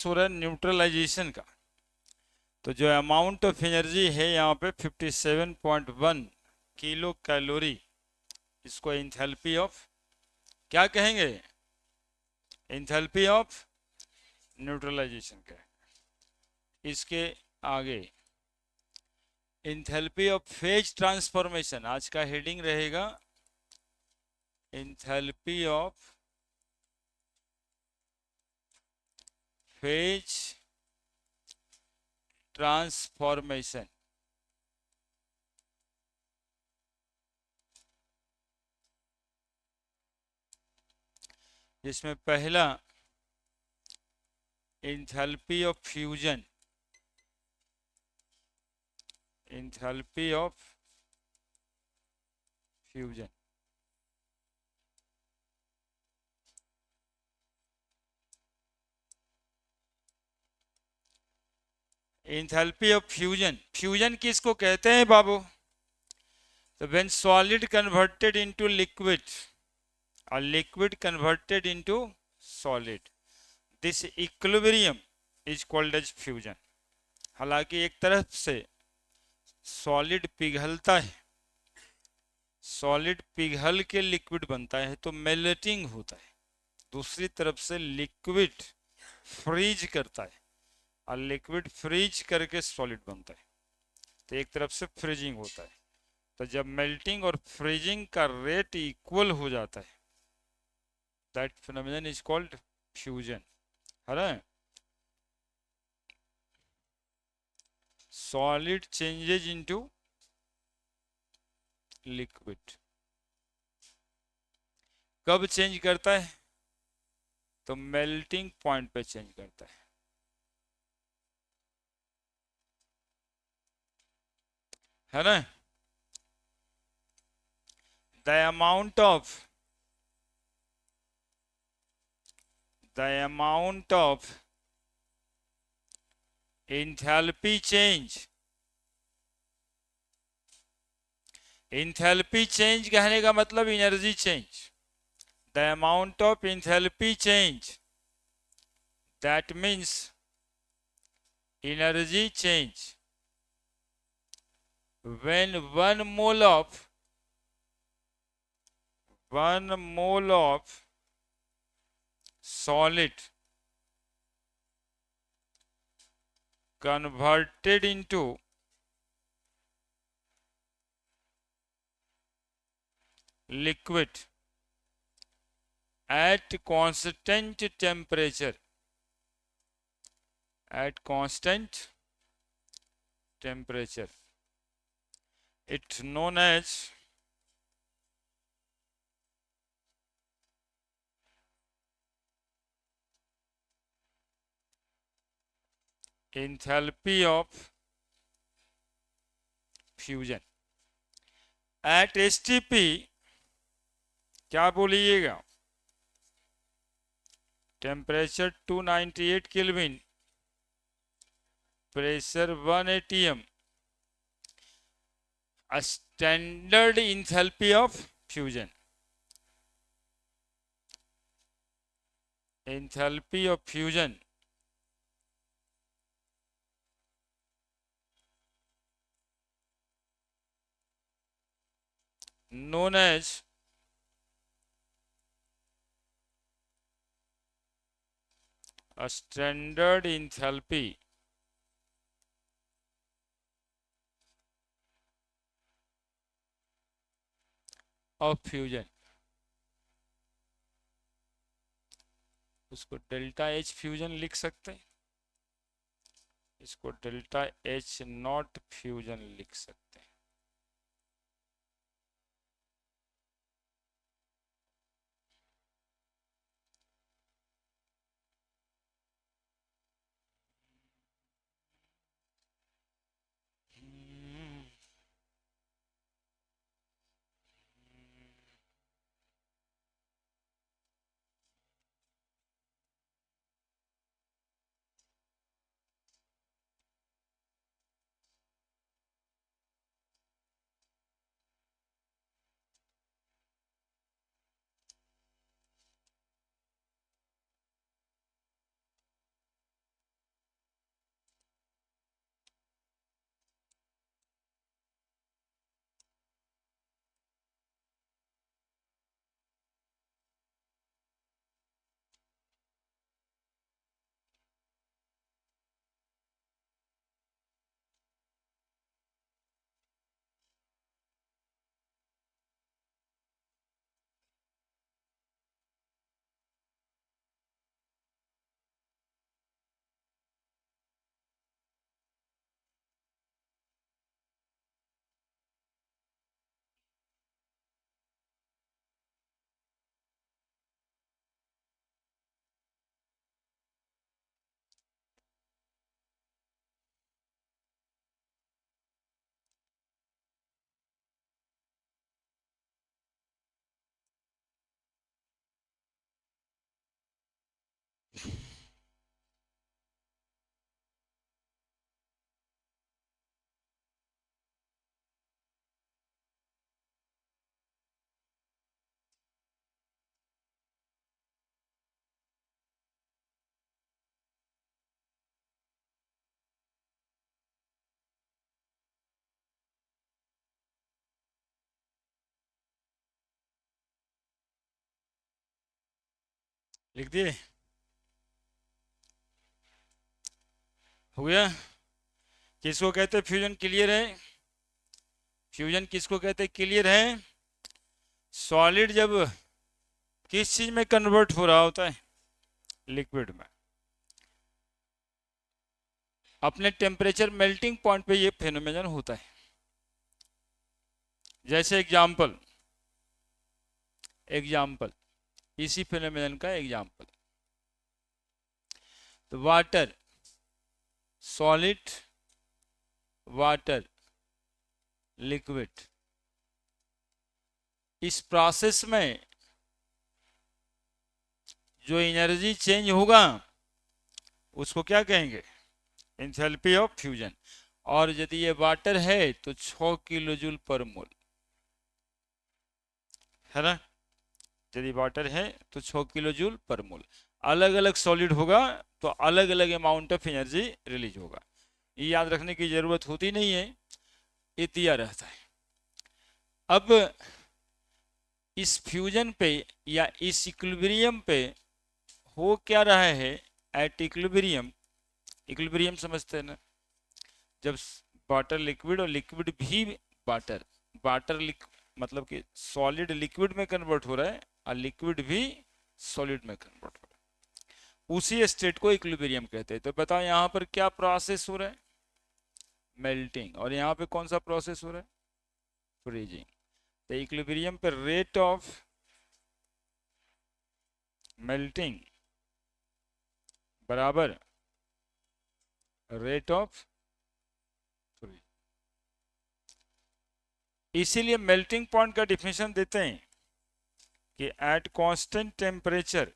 हो रहा है न्यूट्रलाइजेशन का। तो जो अमाउंट ऑफ एनर्जी है यहाँ पे 57.1 किलो कैलोरी, इसको इंथैल्पी ऑफ क्या कहेंगे, इंथैल्पी ऑफ न्यूट्रलाइजेशन का। इसके आगे इंथैल्पी ऑफ फेज ट्रांसफॉर्मेशन, आज का हेडिंग रहेगा इंथैल्पी ऑफ फेज ट्रांसफॉर्मेशन। जिसमें पहला enthalpy of fusion, enthalpy of fusion. Enthalpy of fusion, fusion किसको कहते हैं बाबू? तो when solid converted into liquid और liquid converted into solid, this equilibrium is called as fusion. हालांकि एक तरफ से सॉलिड पिघलता है, सॉलिड पिघल के लिक्विड बनता है तो मेल्टिंग होता है, दूसरी तरफ से लिक्विड फ्रीज करता है और लिक्विड फ्रीज करके सॉलिड बनता है, तो एक तरफ से फ्रीजिंग होता है। तो जब मेल्टिंग और फ्रीजिंग का रेट इक्वल हो जाता है, that phenomenon is called fusion, है ना। सॉलिड चेंजेज इनटू लिक्विड कब चेंज करता है? तो मेल्टिंग पॉइंट पे चेंज करता है ना। The amount of the amount of enthalpy change, enthalpy change कहने का मतलब energy change, the amount of enthalpy change, that means energy change when 1 mole of solid converted into liquid at constant temperature, at constant temperature, it's known as enthalpy of fusion. At STP क्या बोलिएगा, temperature 298 kelvin, pressure 1 ATM, standard enthalpy of fusion, enthalpy of fusion known as a standard enthalpy of fusion. उसको delta H fusion लिख सकते हैं, इसको delta H not fusion लिख सकते हैं। लिख दिए? हो गया? किसको कहते हैं फ्यूजन क्लियर है? फ्यूजन किसको कहते हैं क्लियर है? सॉलिड जब किस चीज में कन्वर्ट हो रहा होता है? लिक्विड में। अपने टेम्परेचर मेल्टिंग पॉइंट पे ये फेनोमेनन होता है। जैसे एग्जाम्पल, एग्जाम्पल इसी फेनोमेनन का एग्जाम्पल, तो वाटर, सॉलिड, वाटर, लिक्विड, इस प्रोसेस में जो एनर्जी चेंज होगा उसको क्या कहेंगे? Enthalpy of fusion. और यदि ये वाटर है तो 6 किलो जूल पर मोल, है ना? यदि वाटर है तो 6 किलो जूल पर मोल। अलग अलग सॉलिड होगा तो अलग अलग अमाउंट ऑफ एनर्जी रिलीज होगा। ये याद रखने की जरूरत होती नहीं है, ये दिया रहता है। अब इस फ्यूजन पे या इस इक्विलिब्रियम पे हो क्या रहा है? एट इक्विलिब्रियम, इक्विलिब्रियम समझते हैं ना? जब वाटर लिक्विड और लिक्विड भी वाटर, वाटर मतलब कि सॉलिड लिक्विड में कन्वर्ट हो रहा है और लिक्विड भी सॉलिड में कन्वर्ट हो रहा है, उसी स्टेट को इक्विलिब्रियम कहते हैं। तो बताओ यहाँ पर क्या प्रोसेस हो रहा है? मेल्टिंग। और यहाँ पे कौन सा प्रोसेस हो रहा है? फ्रीजिंग। तो इक्विलिब्रियम पे रेट ऑफ मेल्टिंग बराबर रेट ऑफ फ्रीजिंग। इसीलिए मेल्टिंग पॉइंट का डिफिनेशन देते हैं कि eight constant temperature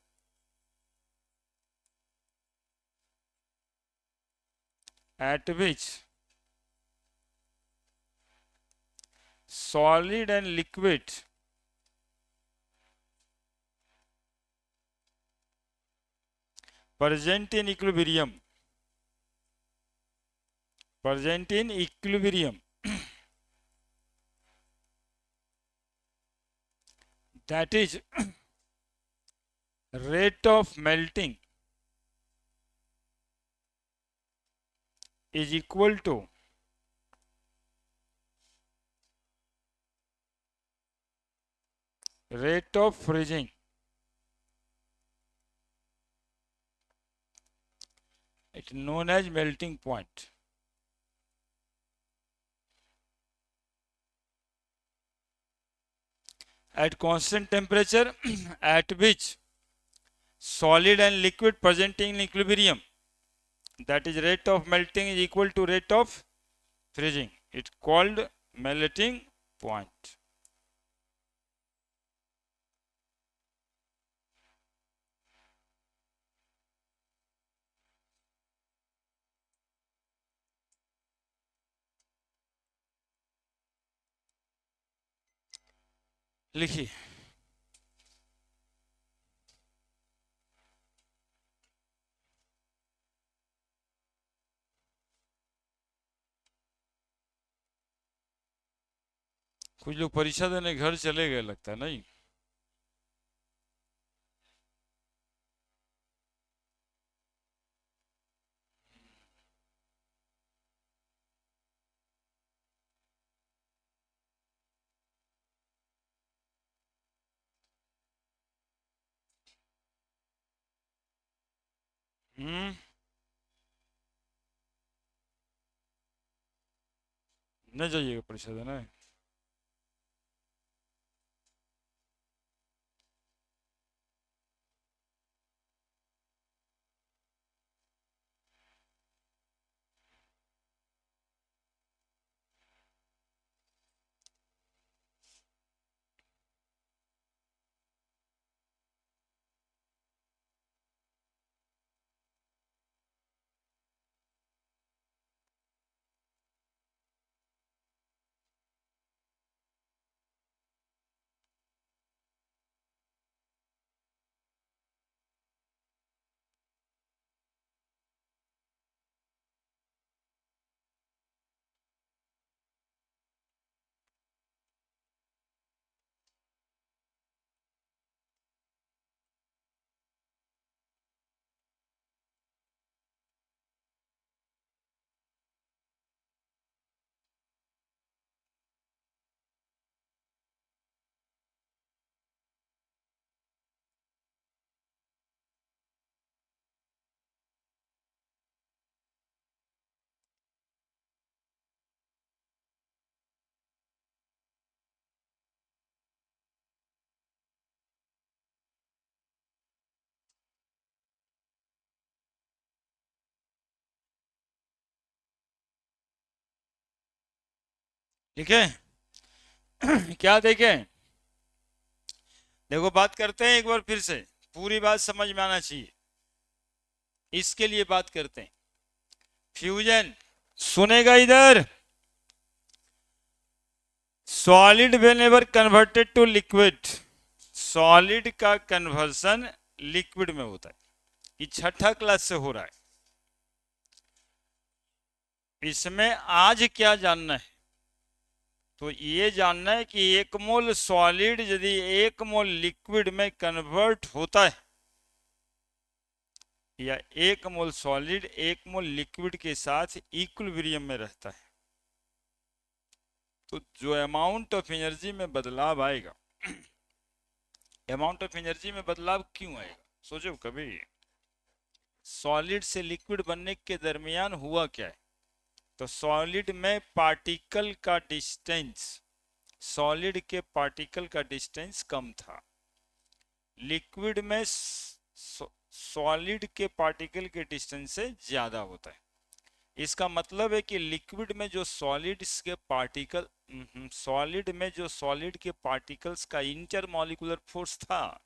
at which solid and liquid present in equilibrium, present in equilibrium, that is rate of melting is equal to rate of freezing. It's known as melting point. At constant temperature at which solid and liquid present in equilibrium, that is rate of melting is equal to rate of freezing. It's called melting point. लिखिए, कुछ लोग परीक्षा देने घर चले गए लगता है, नहीं? नहीं जाइएगा परीक्षा देने? ठीक है। क्या देखें, देखो बात करते हैं एक बार फिर से, पूरी बात समझ में आना चाहिए, इसके लिए बात करते हैं। फ्यूजन, सुनेगा इधर, solid whenever converted to liquid, solid का कन्वर्सन लिक्विड में होता है। ये छठा क्लास से हो रहा है। इसमें आज क्या जानना है, तो ये जानना है कि एक मोल सॉलिड यदि एक मोल लिक्विड में कन्वर्ट होता है, या एक मोल सॉलिड एक मोल लिक्विड के साथ इक्विलिब्रियम में रहता है, तो जो अमाउंट ऑफ एनर्जी में बदलाव आएगा, अमाउंट ऑफ एनर्जी में बदलाव क्यों आएगा, सोचो कभी। सॉलिड से लिक्विड बनने के दरमियान हुआ क्या है, तो सॉलिड में पार्टिकल का डिस्टेंस, सॉलिड के पार्टिकल का डिस्टेंस कम था, लिक्विड में सॉलिड के पार्टिकल के डिस्टेंस से ज्यादा होता है। इसका मतलब है कि लिक्विड में जो सॉलिड्स के पार्टिकल, सॉलिड में जो सॉलिड के पार्टिकल्स का इंटरमॉलिक्यूलर फोर्स था,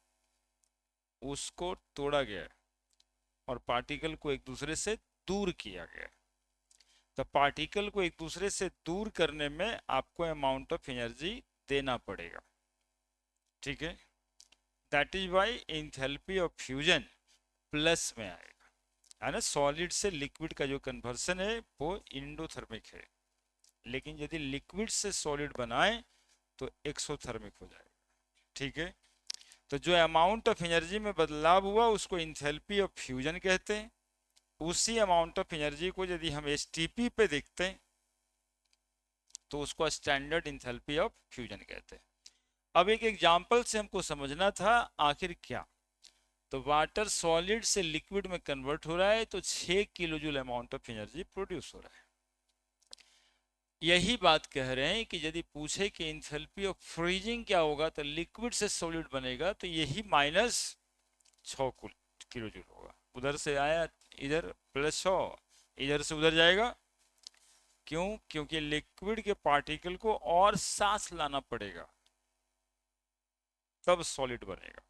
उसको तोड़ा गया और पार्टिकल को एक दूसरे से दूर किया गया। तो पार्टिकल को एक दूसरे से दूर करने में आपको अमाउंट ऑफ एनर्जी देना पड़ेगा, ठीक है। That is why enthalpy of fusion plus में आएगा, है ना। सॉलिड से लिक्विड का जो कन्वर्सन है वो इंडोथर्मिक है, लेकिन यदि लिक्विड से सॉलिड बनाए तो एक्सोथर्मिक हो जाएगा, ठीक है। तो जो अमाउंट ऑफ एनर्जी में बदलाव हुआ उसको इंथैल्पी ऑफ फ्यूजन कहते हैं। उसी अमाउंट ऑफ एनर्जी को यदि हम एसटीपी पे देखते हैं तो उसको स्टैंडर्ड इंथैल्पी ऑफ फ्यूजन कहते हैं। अब एक एग्जांपल से हमको समझना था आखिर क्या, तो वाटर सॉलिड से लिक्विड में कन्वर्ट हो रहा है तो 6 kilo joule amount of energy produce हो रहा है। यही बात कह रहे हैं कि यदि पूछे कि इंथैल्पी ऑफ फ्रीजिंग क्या होगा, तो लिक्विड से सॉलिड बनेगा तो यही -6 किलो जूल होगा। उधर से आया इधर +100, इधर से उधर जाएगा, क्यों, क्योंकि लिक्विड के पार्टिकल को और सांस लाना पड़ेगा तब सॉलिड बनेगा,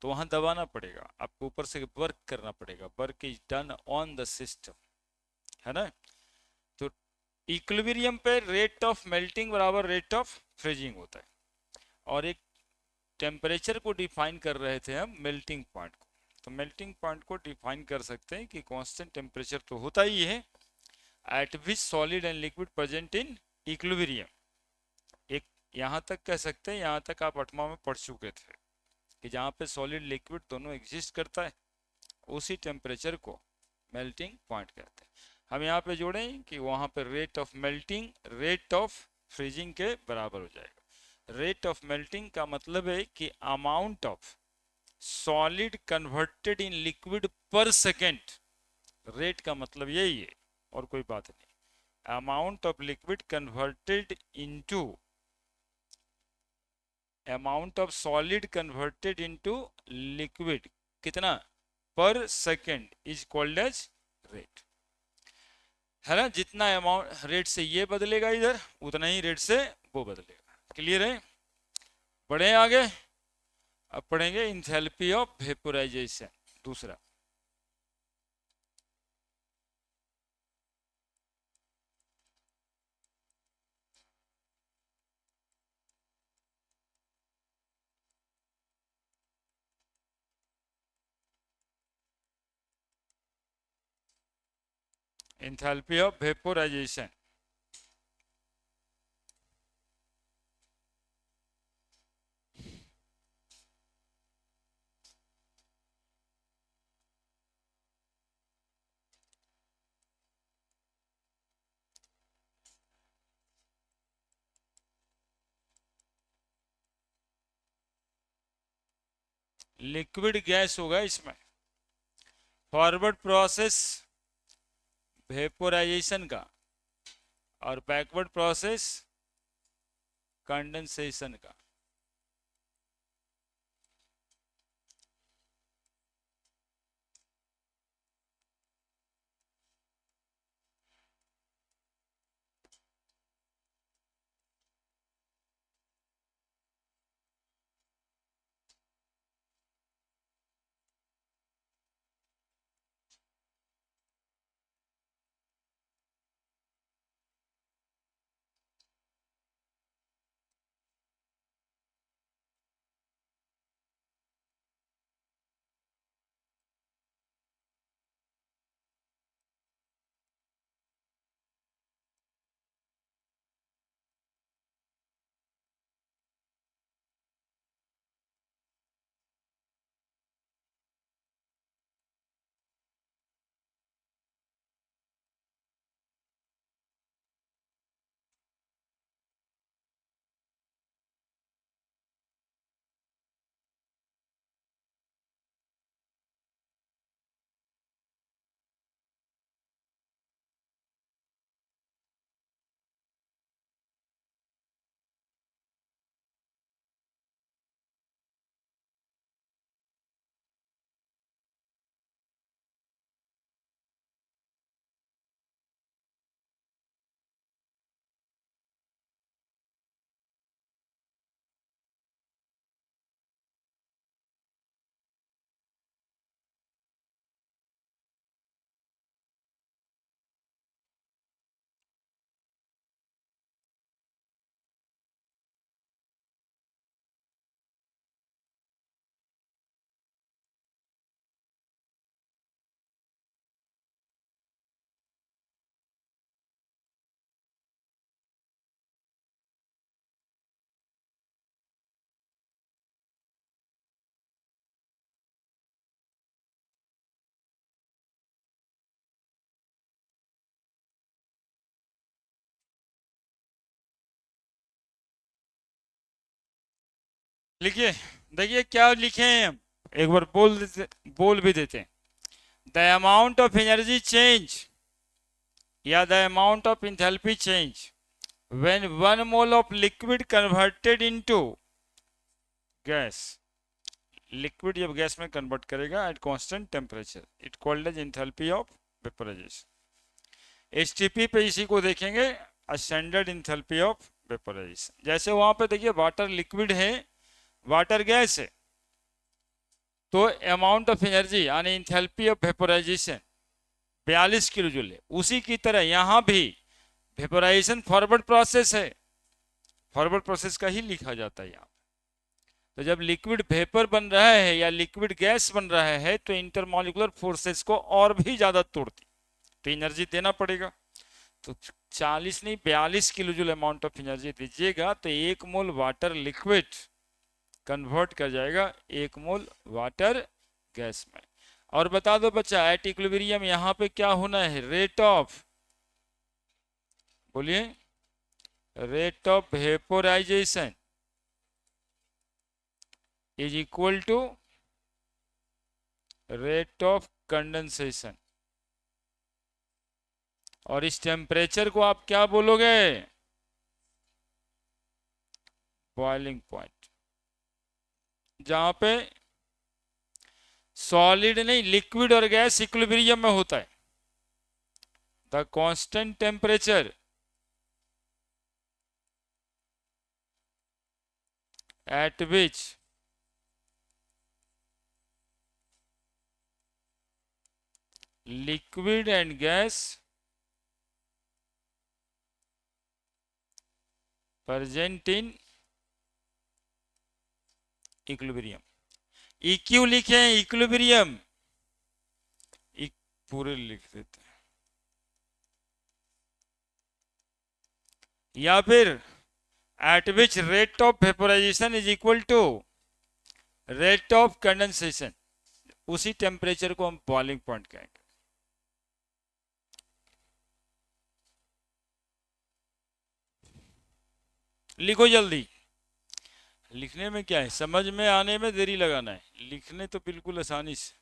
तो वहां दबाना पड़ेगा, आपको ऊपर से वर्क करना पड़ेगा, work is done on the system, है ना। तो इक्विलिब्रियम पे रेट ऑफ मेल्टिंग बराबर रेट ऑफ फ्रीजिंग होता है, और एक टेम्परेचर को डिफाइन कर रहे थे हम, मेल्टिंग पॉइंट को। तो मेल्टिंग पॉइंट को डिफाइन कर सकते हैं कि कांस्टेंट टेम्परेचर तो होता ही है eight which solid and liquid present in equilibrium. एक यहाँ तक कह सकते हैं, यहाँ तक आप 8वां में पढ़ चुके थे कि जहाँ पे सॉलिड लिक्विड दोनों एग्जिस्ट करता है उसी टेम्परेचर को मेल्टिंग पॉइंट कहते हैं। हम यहाँ पे जोड़ें कि वहाँ पे rate of melting rate of freezing के बराबर हो जाएगा। रेट ऑफ मेल्टिंग का मतलब है कि amount of solid converted in liquid per second, rate का मतलब यही है और कोई बात नहीं। Amount of liquid converted into amount of solid converted into liquid कितना per second is called as rate, है ना। जितना अमाउंट रेट से ये बदलेगा इधर, उतना ही रेट से वो बदलेगा। क्लियर है, बढ़े आगे। अब पढ़ेंगे इंथैल्पी ऑफ वेपोराइजेशन, दूसरा। Enthalpy of vaporisation, liquid gas होगा इसमें, फॉरवर्ड प्रोसेस वेपोराइजेशन का और बैकवर्ड प्रोसेस कंडेंसेशन का। लिखिए, देखिए क्या लिखे हैं हम, एक बार बोल भी देते हैं। The amount of energy change या the amount of enthalpy change when 1 mole of liquid converted into gas, liquid जब गैस में कन्वर्ट करेगा at constant temperature, it called as enthalpy of vaporization. HTP पे इसी को देखेंगे, स्टैंडर्ड एंथैल्पी ऑफ वेपोराइजेशन। जैसे वहां पे देखिए वाटर लिक्विड है, वाटर गैस है, तो अमाउंट ऑफ एनर्जी यानी enthalpy of vaporisation 42 kilo joule है। उसी की तरह यहां भी वेपोराइजेशन फॉरवर्ड प्रोसेस है, फॉरवर्ड प्रोसेस का ही लिखा जाता है यहाँ। तो जब लिक्विड वेपर बन रहा है या लिक्विड गैस बन रहा है तो इंटरमॉलिकुलर फोर्सेस को और भी ज्यादा तोड़ती, तो एनर्जी देना पड़ेगा। तो 40 नहीं 42 kilo joule amount of energy दीजिएगा तो 1 मोल वाटर लिक्विड कन्वर्ट कर जाएगा 1 मोल वाटर गैस में। और बता दो बच्चा, एट इक्विलिब्रियम यहाँ पे क्या होना है, रेट ऑफ, बोलिए, rate of vaporisation is equal to rate of condensation. और इस टेम्परेचर को आप क्या बोलोगे, बॉइलिंग पॉइंट। जहां पे सॉलिड नहीं लिक्विड और गैस इक्विलिब्रियम में होता है, the constant temperature at which liquid and gas present in equilibrium। EQ लिखे, इक्विलिब्रियम पूरे लिख देते हैं, या फिर at which rate of vaporisation is equal to rate of condensation, उसी टेम्परेचर को हम बॉइलिंग पॉइंट कहेंगे। लिखो जल्दी, लिखने में क्या है, समझ में आने में देरी लगाना है, लिखने तो बिल्कुल आसानी से।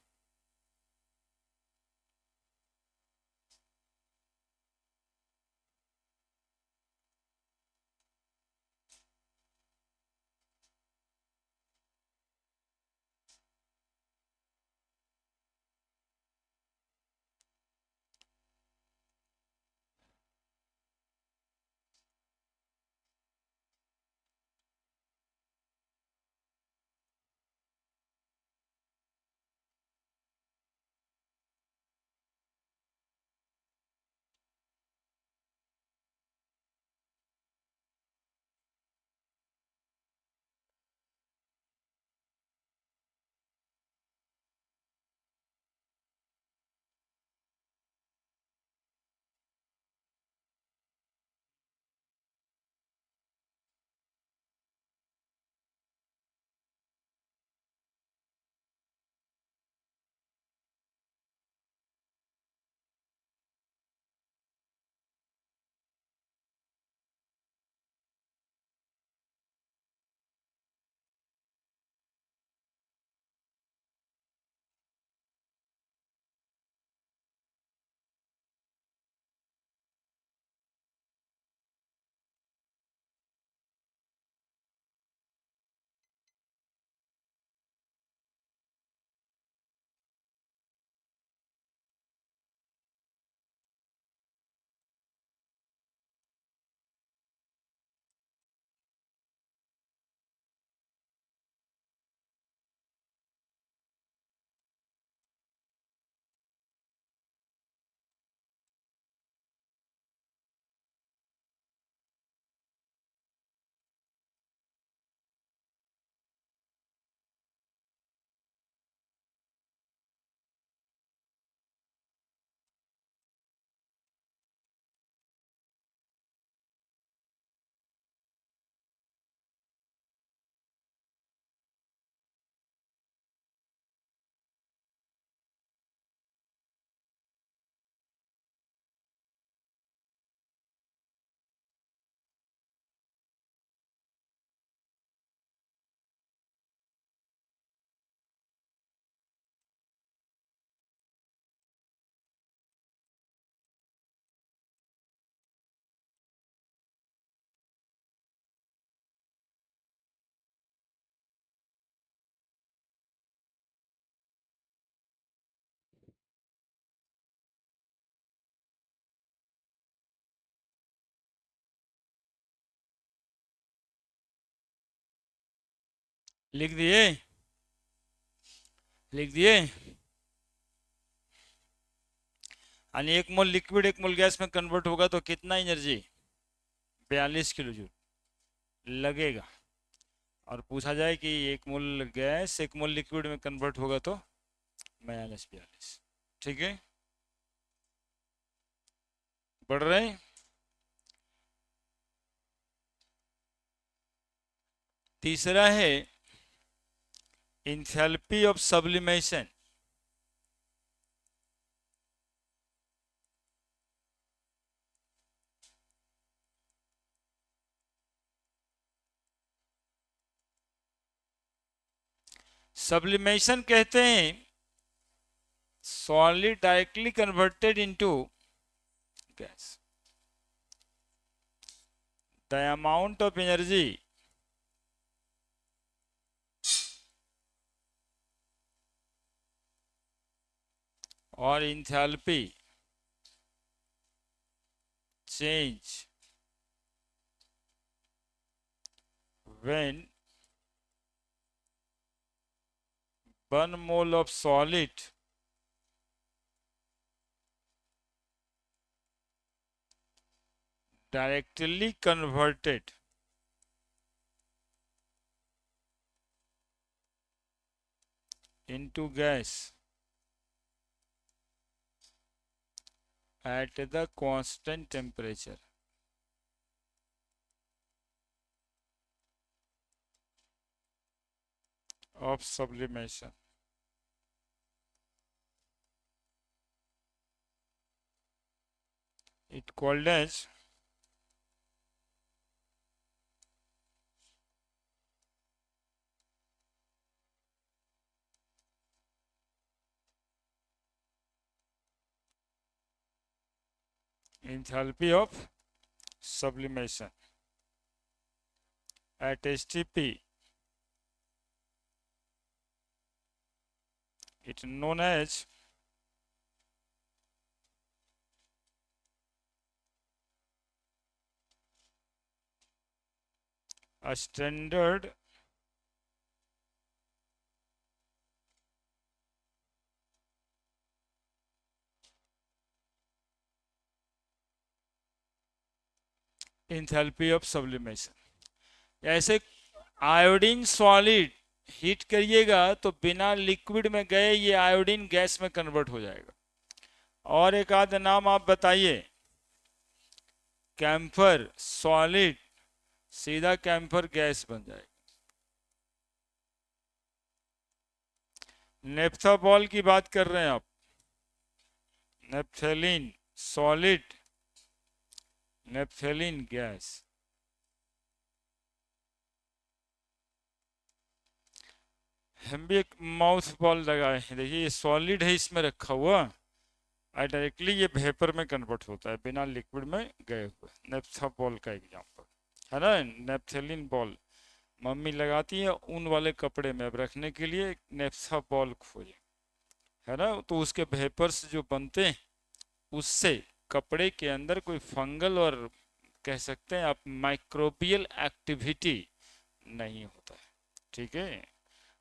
लिख दिए? लिख दिए? यानी 1 मोल लिक्विड 1 मोल गैस में कन्वर्ट होगा तो कितना एनर्जी? 42 किलो जूल लगेगा। और पूछा जाए कि 1 मोल गैस 1 मोल लिक्विड में कन्वर्ट होगा तो -42। ठीक है, बढ़ रहे हैं। तीसरा है इंथैल्पी ऑफ सब्लिमेशन। सब्लिमेशन कहते हैं solid directly converted into gas. The amount of energy और enthalpy change when 1 mole of solid directly converted into gas at the constant temperature of sublimation. It called as enthalpy of sublimation. At STP, it known as a standard enthalpy of sublimation. ऐसे iodine solid heat करिएगा तो बिना liquid में गए ये iodine gas में convert हो जाएगा। और एक आध नाम आप बताइए। कैम्फर सॉलिड सीधा कैम्फर गैस बन जाएगा। नेफ्थाबॉल की बात कर रहे हैं आप, नेप्थेलिन सॉलिड नेप्थेलिन गैस। हम भी एक माउथ बॉल लगाए हैं, देखिए ये सॉलिड है इसमें रखा हुआ और डायरेक्टली ये वेपर में कन्वर्ट होता है बिना लिक्विड में गए हुए। नेफ्थाबॉल का एग्जांपल है ना, नेप्थेलिन बॉल मम्मी लगाती है ऊन वाले कपड़े में, अब रखने के लिए नेफ्था बॉल खोजे, है ना, तो उसके वेपर्स जो बनते हैं उससे कपड़े के अंदर कोई फंगल और कह सकते हैं आप माइक्रोबियल एक्टिविटी नहीं होता है। ठीक है,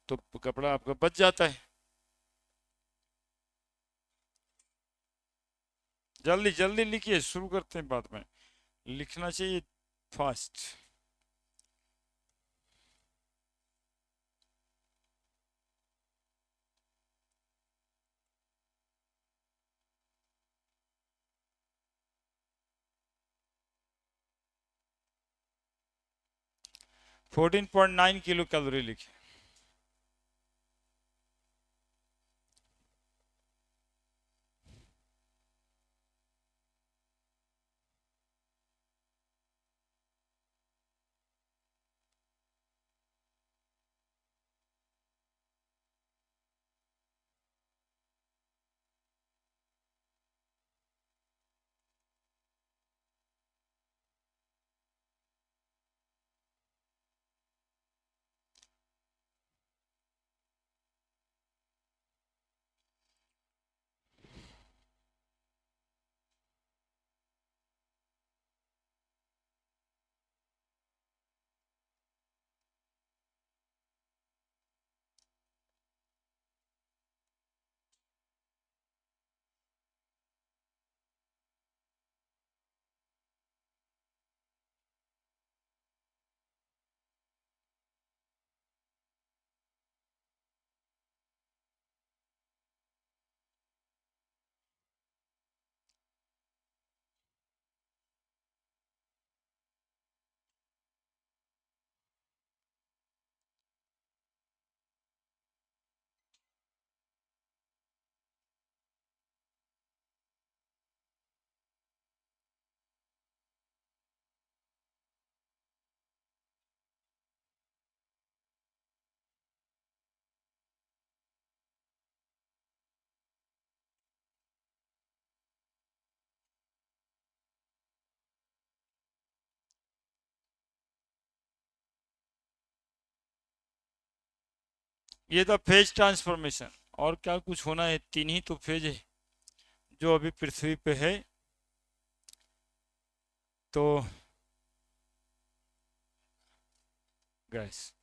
तो कपड़ा आपका बच जाता है। जल्दी जल्दी लिखिए, शुरू करते हैं बाद में, लिखना चाहिए फास्ट। 14.9 किलो कैलोरी लिखिए। ये था फेज ट्रांसफॉर्मेशन। और क्या कुछ होना है? तीन ही तो फेज है जो अभी पृथ्वी पे है। तो गैस,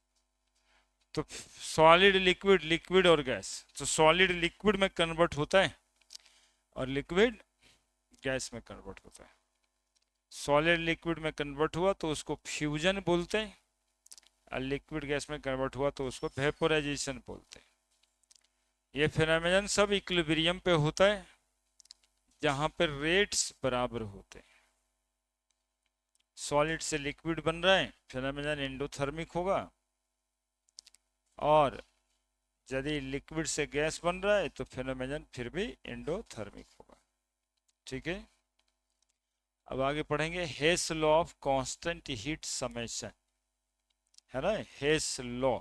तो सॉलिड लिक्विड, लिक्विड और गैस। तो सॉलिड लिक्विड में कन्वर्ट होता है और लिक्विड गैस में कन्वर्ट होता है। सॉलिड लिक्विड में कन्वर्ट हुआ तो उसको फ्यूजन बोलते हैं, और लिक्विड गैस में कन्वर्ट हुआ तो उसको वेपोराइजेशन बोलते हैं। ये फेनोमेनन सब इक्विलिब्रियम पे होता है जहां पर रेट्स बराबर होते हैं। सॉलिड से लिक्विड बन रहा है, फेनोमेनन एंडोथर्मिक होगा, और यदि लिक्विड से गैस बन रहा है तो फेनोमेनन फिर भी एंडोथर्मिक होगा। ठीक है, अब आगे पढ़ेंगे Hess law of constant heat summation, है ना, हेस लॉ।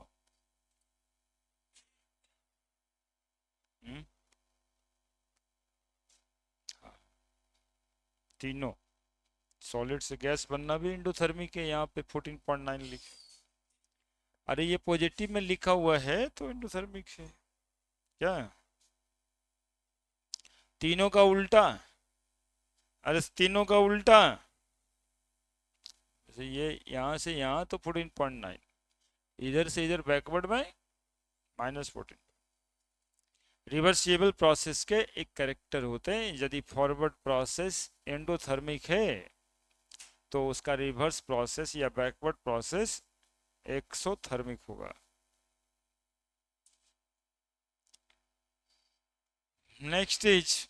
तीनों, सॉलिड से गैस बनना भी एंडोथर्मिक है, यहाँ पे 14.9 लिखे। अरे ये पॉजिटिव में लिखा हुआ है तो एंडोथर्मिक है क्या? तीनों का उल्टा, अरे तीनों का उल्टा, जैसे ये यहाँ से यहाँ तो 14.9, इधर से इधर बैकवर्ड में -14। रिवर्सिबल प्रोसेस के एक कैरेक्टर होते हैं, यदि फॉरवर्ड प्रोसेस एंडोथर्मिक है तो उसका रिवर्स प्रोसेस या बैकवर्ड प्रोसेस एक्सोथर्मिक होगा। Next is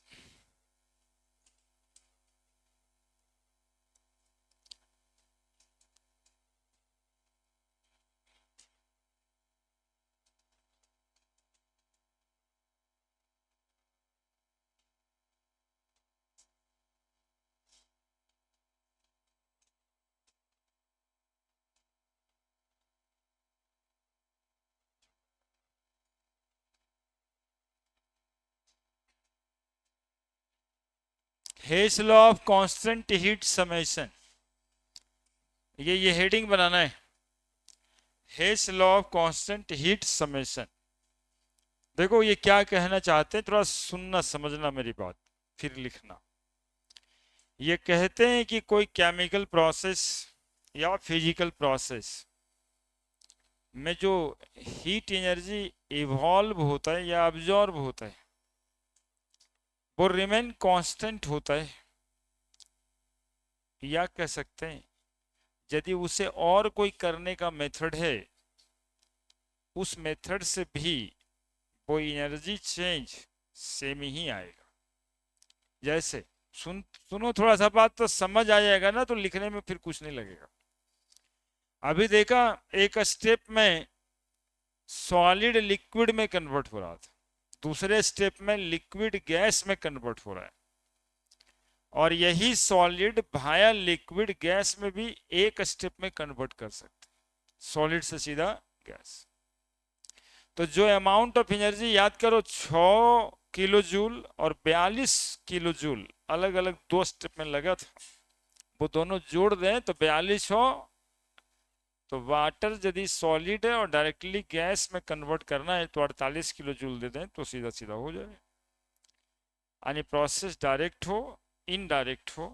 Hess law of constant heat summation. ये हेडिंग बनाना है, Hess law of constant heat summation. देखो ये क्या कहना चाहते हैं, थोड़ा सुनना समझना मेरी बात, फिर लिखना। ये कहते हैं कि कोई केमिकल प्रोसेस या फिजिकल प्रोसेस में जो हीट एनर्जी इवॉल्व होता है या अब्जॉर्ब होता है वो रिमेन कांस्टेंट होता है, या कह सकते हैं यदि उसे और कोई करने का मेथड है उस मेथड से भी वो एनर्जी चेंज सेम ही आएगा। जैसे सुनो थोड़ा सा, बात तो समझ आ जाएगा ना, तो लिखने में फिर कुछ नहीं लगेगा। अभी देखा, एक स्टेप में सॉलिड लिक्विड में कन्वर्ट हो रहा था, दूसरे स्टेप में लिक्विड गैस में कन्वर्ट हो रहा है, और यही सॉलिड भाया लिक्विड गैस में भी एक स्टेप में कन्वर्ट कर सकते, सॉलिड से सीधा गैस। तो जो अमाउंट ऑफ एनर्जी याद करो, 6 किलो जूल और 42 किलो जूल अलग अलग दो स्टेप में लगा था, वो दोनों जोड़ दें तो 42 हो। तो वाटर यदि सॉलिड है और डायरेक्टली गैस में कन्वर्ट करना है तो 48 किलो जूल दे दें तो सीधा सीधा हो जाए। यानी प्रोसेस डायरेक्ट हो इनडायरेक्ट हो,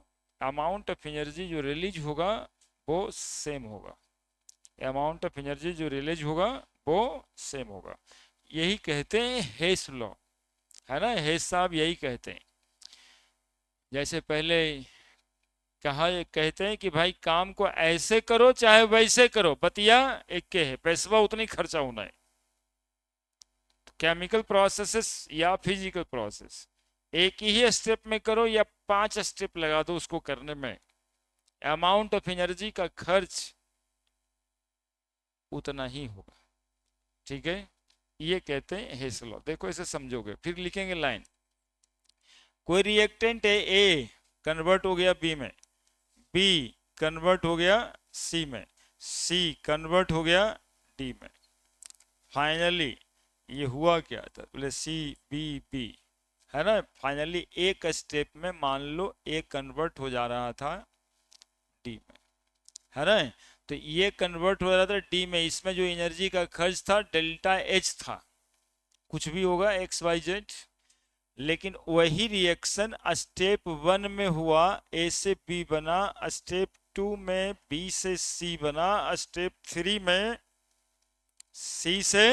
अमाउंट ऑफ एनर्जी जो रिलीज होगा वो सेम होगा, अमाउंट ऑफ एनर्जी जो रिलीज होगा वो सेम होगा। यही कहते हैं हेस लॉ, है ना, हेस साहब यही कहते हैं। जैसे पहले कहा, कहते हैं कि भाई काम को ऐसे करो चाहे वैसे करो, बतिया एक के है, पैसा उतनी खर्चा होना है। तो केमिकल प्रोसेसेस या फिजिकल प्रोसेस एक ही स्टेप में करो या 5 स्टेप लगा दो उसको करने में, अमाउंट ऑफ एनर्जी का खर्च उतना ही होगा। ठीक है, ये कहते हैं हेस लॉ। देखो इसे समझोगे, फिर लिखेंगे लाइन। कोई रिएक्टेंट है ए, कन्वर्ट हो गया बी में, बी कन्वर्ट हो गया सी में, सी कन्वर्ट हो गया डी में। फाइनली ये हुआ क्या था, बोले सी बी बी, है ना। फाइनली एक स्टेप में मान लो ए कन्वर्ट हो जा रहा था डी में, है ना। तो ये कन्वर्ट हो रहा था डी में, इसमें जो एनर्जी का खर्च था डेल्टा एच था, कुछ भी होगा एक्स वाई जेड, लेकिन वही रिएक्शन स्टेप 1 में हुआ, ए से बी बना, स्टेप 2 में बी से सी बना, स्टेप 3 में सी से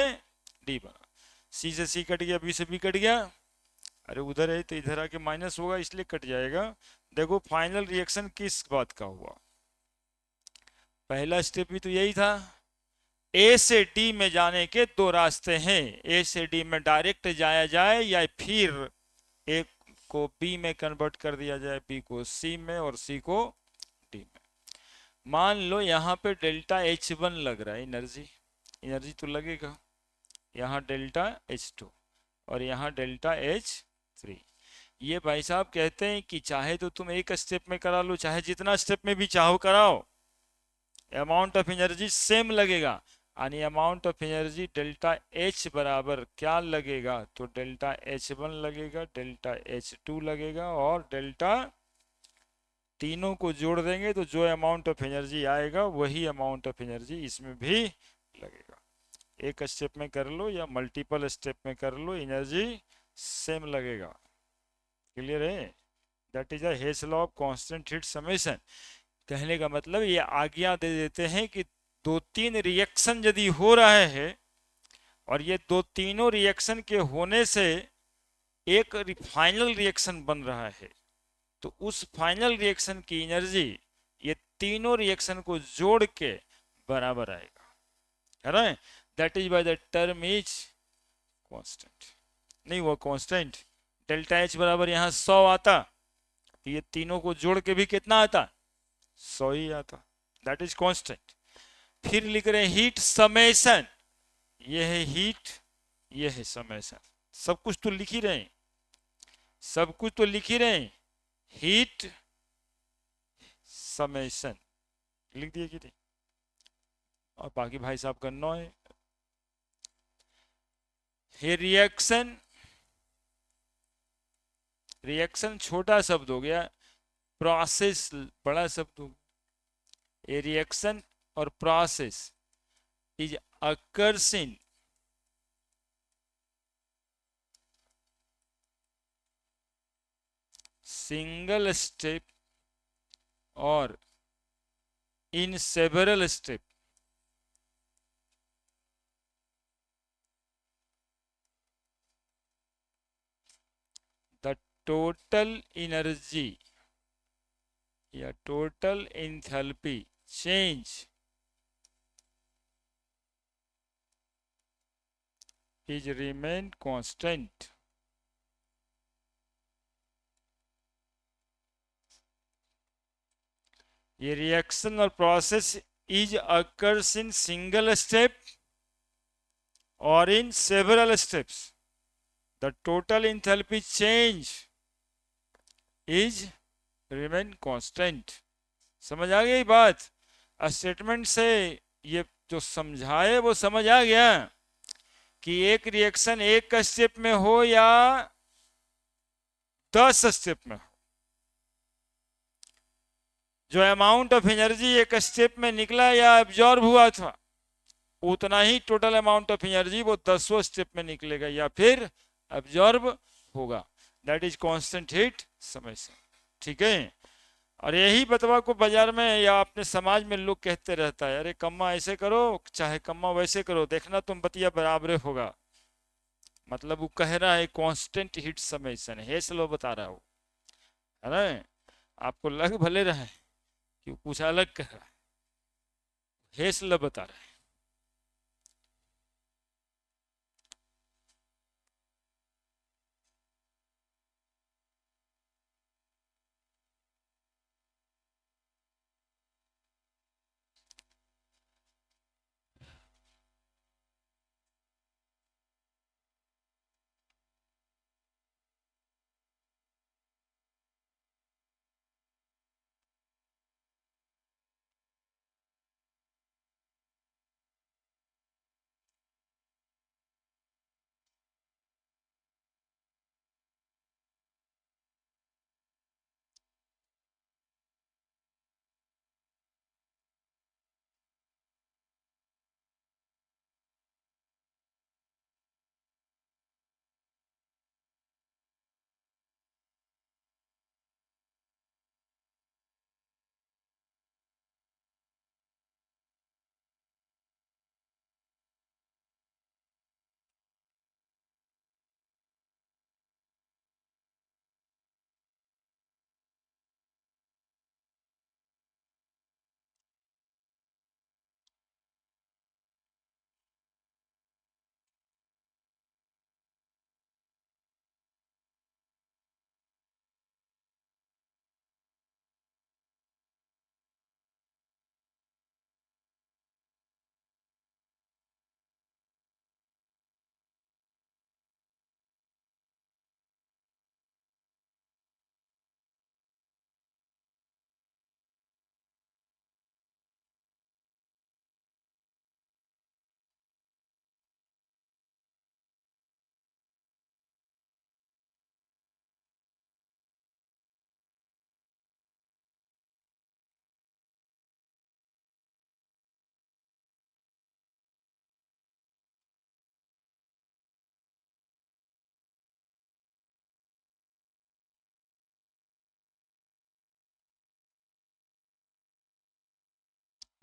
डी बना। सी से सी कट गया, बी से बी कट गया, अरे उधर है तो इधर आके माइनस होगा इसलिए कट जाएगा। देखो फाइनल रिएक्शन किस बात का हुआ, पहला स्टेप भी तो यही था। ए से डी में जाने के दो रास्ते हैं, ए से डी में डायरेक्ट जाया जाए या फिर ए को बी में कन्वर्ट कर दिया जाए, बी को सी में और सी को डी में। मान लो यहाँ पे डेल्टा H1 लग रहा है, एनर्जी एनर्जी तो लगेगा, यहाँ डेल्टा H2 और यहाँ डेल्टा H3। ये भाई साहब कहते हैं कि चाहे तो तुम एक स्टेप में करा लो, चाहे जितना स्टेप में भी चाहो कराओ, अमाउंट ऑफ एनर्जी सेम लगेगा। यानी amount of energy delta H बराबर क्या लगेगा, तो डेल्टा H1 लगेगा, डेल्टा H2 लगेगा, और डेल्टा तीनों को जोड़ देंगे तो जो अमाउंट ऑफ एनर्जी आएगा वही अमाउंट ऑफ एनर्जी इसमें भी लगेगा। एक स्टेप में कर लो या मल्टीपल स्टेप में कर लो, एनर्जी सेम लगेगा। क्लियर है? That is Hess law of constant heat summation. कहने का मतलब ये आज्ञा दे देते हैं कि दो तीन रिएक्शन यदि हो रहा है और ये दो तीनों रिएक्शन के होने से एक फाइनल रिएक्शन बन रहा है, तो उस फाइनल रिएक्शन की एनर्जी ये तीनों रिएक्शन को जोड़ के बराबर आएगा, है ना? That is by the term is constant. नहीं हुआ कांस्टेंट, डेल्टा H बराबर यहाँ 100 आता, तो ये तीनों को जोड़ के भी कितना आता, 100 ही आता। That is constant. फिर लिख रहे हैं हीट समेशन, ये है हीट, ये है समेशन। सब कुछ तो लिख ही रहे हैं, सब कुछ तो लिख ही रहे हैं। हीट समेशन लिख दिए कि नहीं, और बाकी भाई साहब करना है। ये रिएक्शन, रिएक्शन छोटा शब्द हो गया, प्रोसेस बड़ा शब्द हो गया। ये रिएक्शन और process is occurs in single step और in several steps. The total energy या total enthalpy change is remain constant. ये रिएक्शन और process is occurs in single step और in several steps. The total enthalpy change is remain constant. समझ आ गई बात? Statement से ये जो समझाए वो समझ आ गया कि एक रिएक्शन एक स्टेप में हो या 10 स्टेप में हो, जो अमाउंट ऑफ एनर्जी एक स्टेप में निकला या एब्जॉर्ब हुआ था, उतना ही टोटल अमाउंट ऑफ एनर्जी वो 10वां स्टेप में निकलेगा या फिर एब्जॉर्ब होगा। That is constant heat summation. ठीक है? और यही बतवा को बाजार में या अपने समाज में लोग कहते रहता है, अरे कम्मा ऐसे करो चाहे कम्मा वैसे करो, देखना तुम बतिया बराबर होगा। मतलब वो कह रहा है कांस्टेंट हीट समेशन, हेस लॉ बता रहा हो, है ना? आपको लग भले रहा है कि कुछ अलग कह रहा है, हेस लॉ बता रहा है।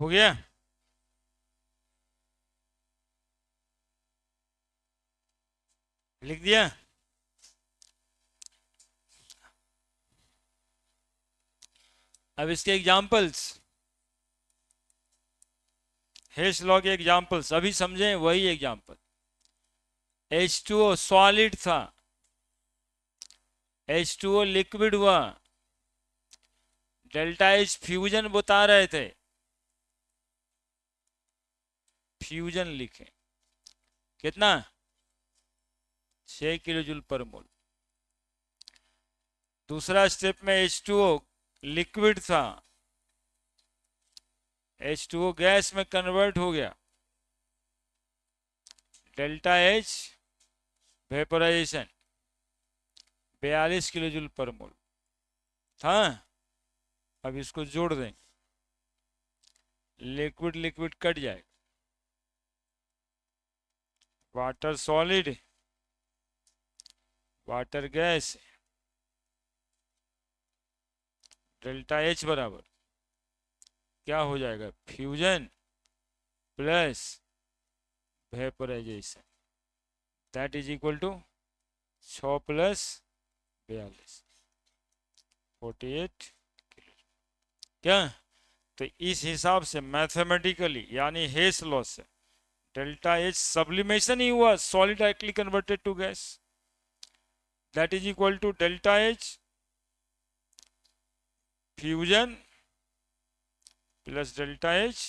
हो गया? लिख दिया? अब इसके एग्जाम्पल्स, हेस लॉ के एग्जाम्पल्स अभी समझे, वही एग्जाम्पल। H2O सॉलिड था, H2O लिक्विड हुआ, डेल्टा H फ्यूजन बता रहे थे, फ्यूजन लिखे, कितना? 6 किलो जूल पर मोल। दूसरा स्टेप में H2O लिक्विड था, H2O गैस में कन्वर्ट हो गया, delta H vaporization 42 kilo joule पर मोल था। अब इसको जोड़ देंगे, लिक्विड लिक्विड कट जाएगा, water solid, water gas, delta H बराबर क्या हो जाएगा? Fusion plus vaporization, that is equal to 6 plus 42, 48 kilo. क्या? तो इस हिसाब से मैथमेटिकली यानी हेस लॉ से डेल्टा H सब्लिमेशन ही हुआ, solid directly converted to gas, that is equal to delta H fusion plus delta H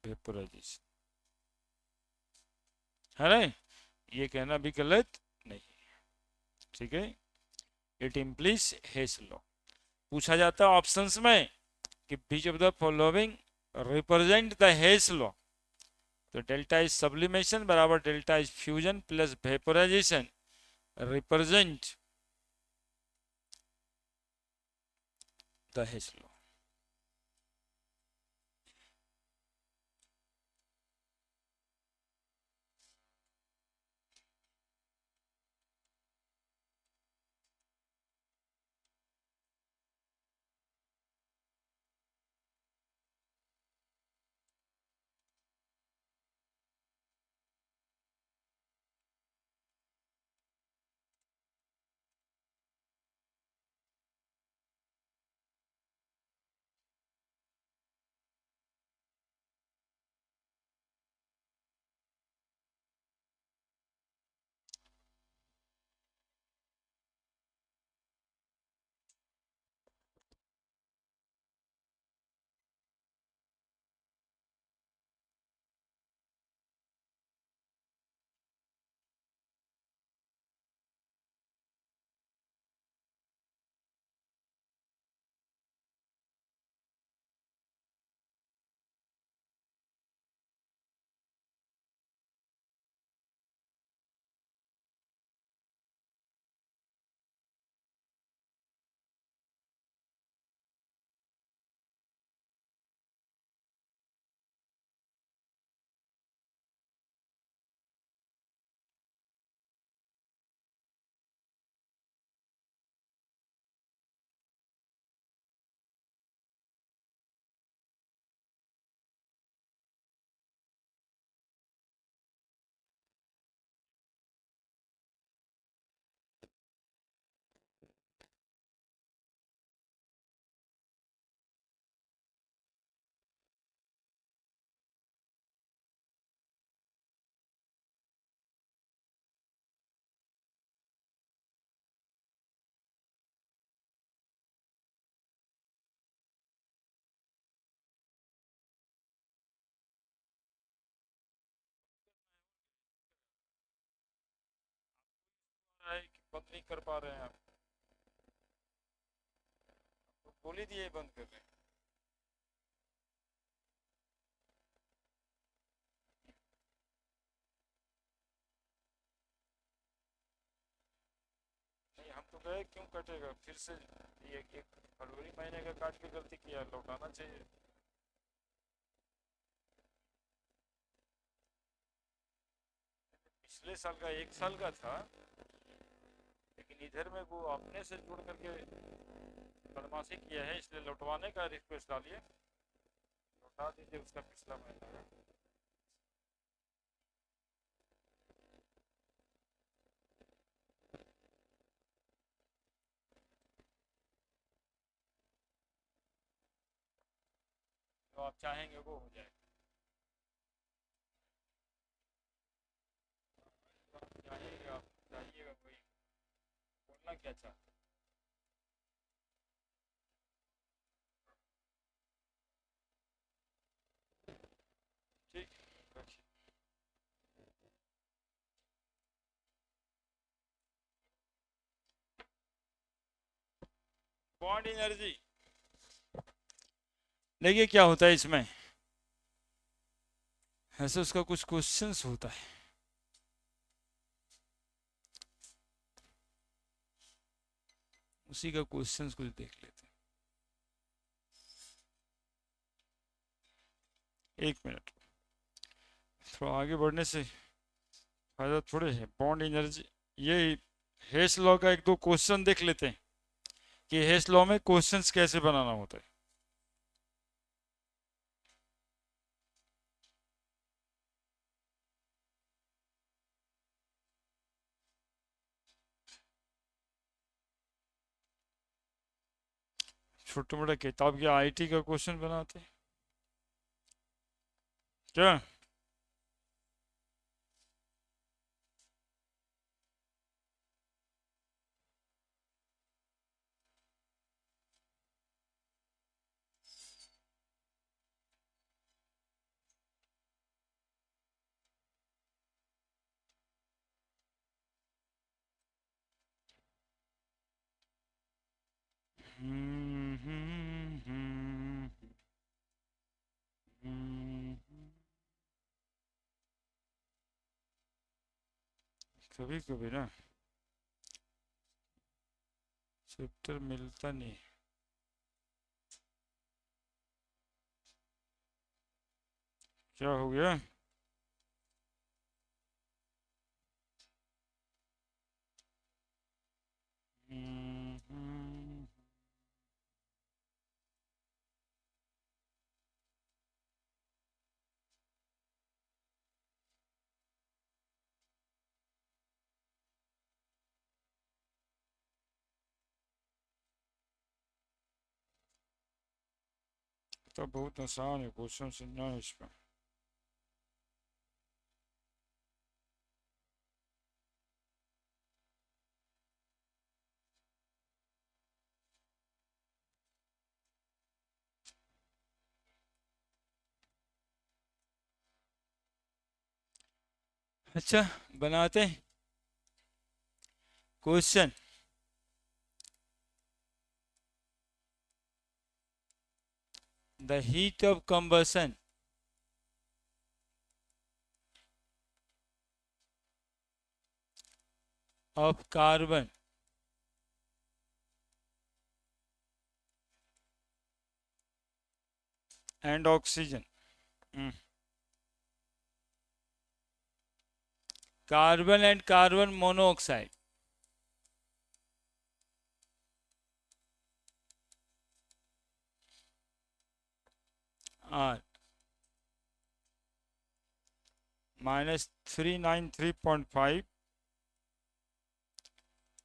vaporisation. है ना? ये कहना भी गलत नहीं है, ठीक है। It implies Hess law. पूछा जाता है ऑप्शंस में कि which of the following represent the Hess law, तो डेल्टा H सब्लिमेशन बराबर delta H fusion plus vaporization represent the Hess law. कि बंद नहीं कर पा रहे हैं आप, तो बोल ही दिए बंद कर रहे हैं। नहीं हम तो गए, क्यों कटेगा फिर से? ये एक फरवरी महीने का काट के गलती किया, लौटाना चाहिए। पिछले साल का 1 साल का था, लेकिन इधर में वो अपने से जोड़ करके बदमाशी किया है, इसलिए लौटवाने का रिक्वेस्ट डालिए। बता दीजिए उसका पिछला महीना। जो आप चाहेंगे वो हो जाएगा। जो आप चाहेंगे, आप चाहिएगा वही। बोलना क्या चाहते हैं? ठीक, रखिए। बॉन्ड एनर्जी, देखिए क्या होता है इसमें। ऐसे उसका कुछ क्वेश्चंस होता है, उसी का क्वेश्चंस कुछ देख लेते हैं। एक मिनट, थोड़ा आगे बढ़ने से फायदा थोड़े है। बॉन्ड एनर्जी, ये हेस लॉ का एक दो क्वेश्चन देख लेते हैं कि हेस लॉ में क्वेश्चंस कैसे बनाना होता है। छोटे मोटे किताब की आईटी का क्वेश्चन बनाते हैं क्या? हम्म, हम्म, हम्म, हम्म। कभी कभी ना चैप्टर मिलता नहीं। क्या हो गया? हम्म। तो बहुत आसान है क्वेश्चन सुनना है इसमें। अच्छा, बनाते हैं question. The heat of combustion of carbon and oxygen, carbon and carbon monoxide are -393.5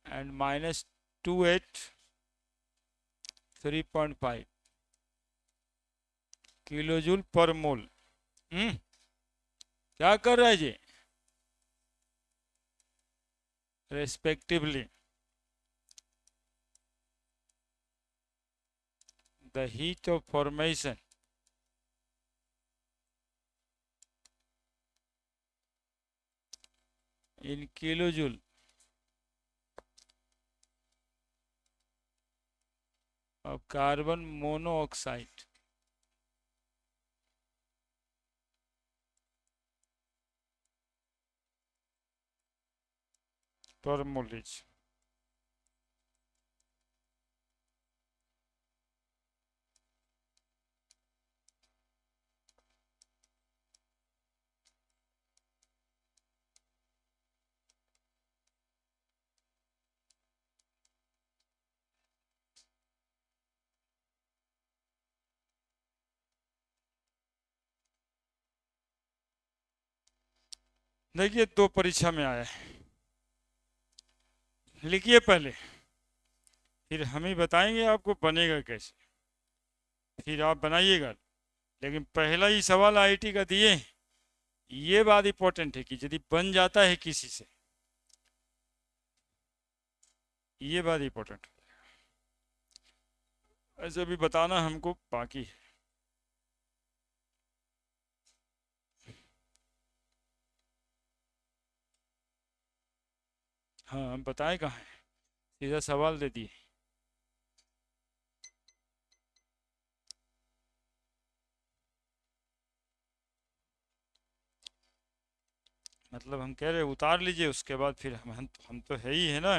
and -283.5 kilo joule पर मोल। क्या कर रहा है जी? Respectively the heat of formation in kilo joule of carbon monoxide पर मोलेज। देखिए, दो परीक्षा में आया है, लिखिए पहले, फिर हम ही बताएंगे आपको बनेगा कैसे, फिर आप बनाइएगा। लेकिन पहला ही सवाल आईआईटी का दिए, ये बात इंपॉर्टेंट है कि यदि बन जाता है किसी से, ये बात इंपॉर्टेंट है, ऐसे भी बताना हमको बाकी है। हाँ, हम बताएं कहाँ है, सीधा सवाल दे दिए। मतलब हम कह रहे उतार लीजिए, उसके बाद फिर हम तो है ही है ना।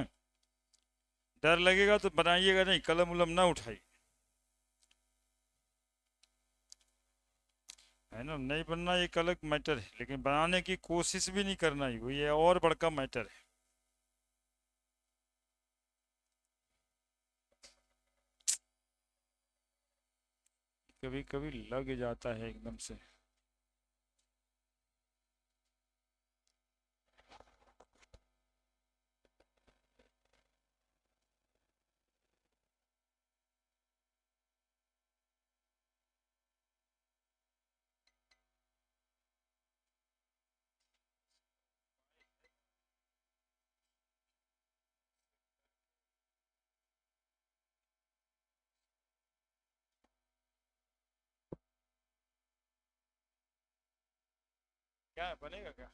डर लगेगा तो बनाइएगा नहीं, कलम उलम ना उठाइए, है ना। नहीं बनना एक अलग मैटर है, लेकिन बनाने की कोशिश भी नहीं करना ही, वो ये और बड़का मैटर है। कभी कभी लग जाता है एकदम से। क्या बनेगा, क्या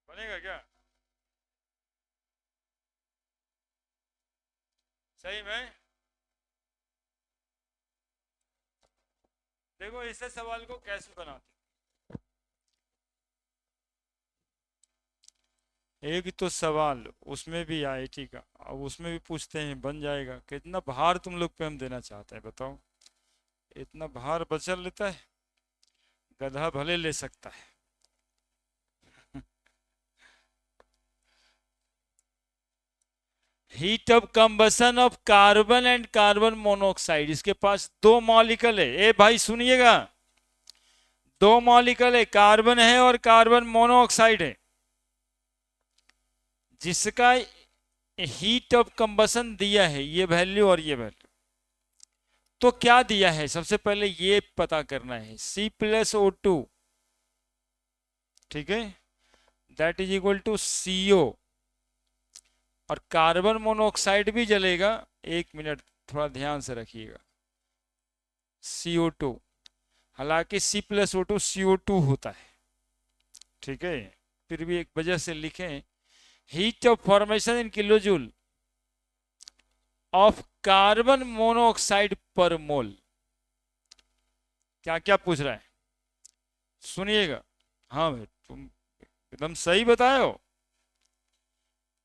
बनेगा, क्या सही में? देखो, इसे सवाल को कैसे बनाते, एक तो सवाल उसमें भी आईआईटी का, अब उसमें भी पूछते हैं बन जाएगा, कितना भार तुम लोग पे हम देना चाहते हैं बताओ। इतना भार बचल लेता है, गधा भले ले सकता है। Heat of combustion of carbon and carbon monoxide, इसके पास दो मॉलिक्यूल है, ए भाई सुनिएगा, दो मॉलिक्यूल है, कार्बन है और कार्बन मोनोऑक्साइड है, जिसका हीट ऑफ कंबसन दिया है ये वैल्यू और ये वैल्यू। तो क्या दिया है, सबसे पहले ये पता करना है, C+O2, ठीक है, that is equal to CO। और कार्बन मोनोऑक्साइड भी जलेगा, एक मिनट थोड़ा ध्यान से रखिएगा, CO2, हालांकि C+O2 CO2 होता है, ठीक है, फिर भी एक वजह से लिखें, heat of formation in kilo joule of carbon monoxide पर मोल। क्या क्या पूछ रहा है, सुनिएगा। हाँ भाई, तुम एकदम सही बताए हो,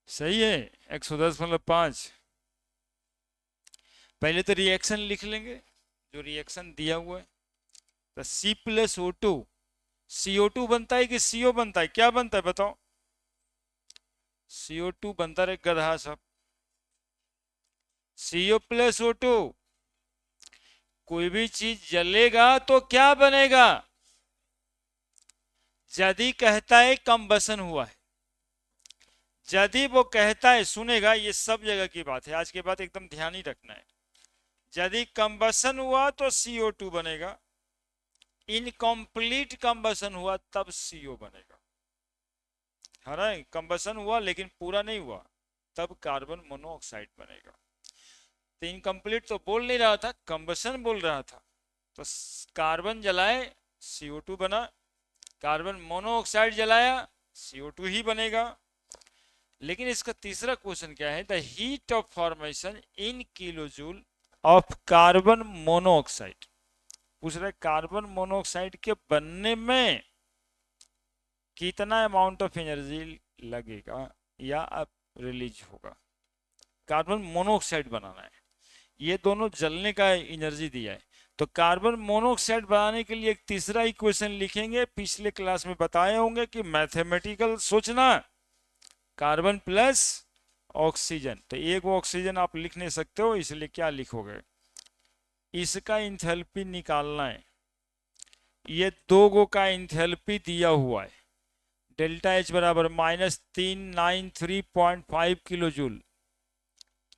सही है, 110.5। पहले तो रिएक्शन लिख लेंगे, जो रिएक्शन दिया हुआ है, तो C+O2, CO2 बनता है कि CO बनता है, क्या बनता है बताओ? CO2 बनता है गधा सब, CO+O2। कोई भी चीज जलेगा तो क्या बनेगा, यदि कहता है कंबसन हुआ है, यदि वो कहता है, सुनेगा, ये सब जगह की बात है, आज के बाद एकदम ध्यान ही रखना है, यदि कंबसन हुआ तो CO2 बनेगा, इनकम्प्लीट कंबसन हुआ तब CO बनेगा, है ना। कंबसन हुआ लेकिन पूरा नहीं हुआ, तब कार्बन मोनोऑक्साइड बनेगा। तो इनकम्प्लीट तो बोल नहीं रहा था, कंबसन बोल रहा था, तो कार्बन जलाए CO2 बना, कार्बन मोनोऑक्साइड जलाया CO2 ही बनेगा। लेकिन इसका तीसरा क्वेश्चन क्या है, the heat of formation in kilo joule of carbon monoxide, पूछ रहे कार्बन मोनोऑक्साइड के बनने में कितना अमाउंट ऑफ एनर्जी लगेगा या अब रिलीज होगा, कार्बन मोनोऑक्साइड बनाना है, ये दोनों जलने का एनर्जी दिया है। तो कार्बन मोनोऑक्साइड बनाने के लिए एक तीसरा इक्वेशन लिखेंगे, पिछले क्लास में बताए होंगे कि मैथमेटिकल सोचना, कार्बन प्लस ऑक्सीजन, तो एक ऑक्सीजन आप लिख नहीं सकते हो, इसलिए क्या लिखोगे, इसका इंथैल्पी निकालना है, ये दो गो का इंथैल्पी दिया हुआ है, डेल्टा एच बराबर -393.5 किलो जूल,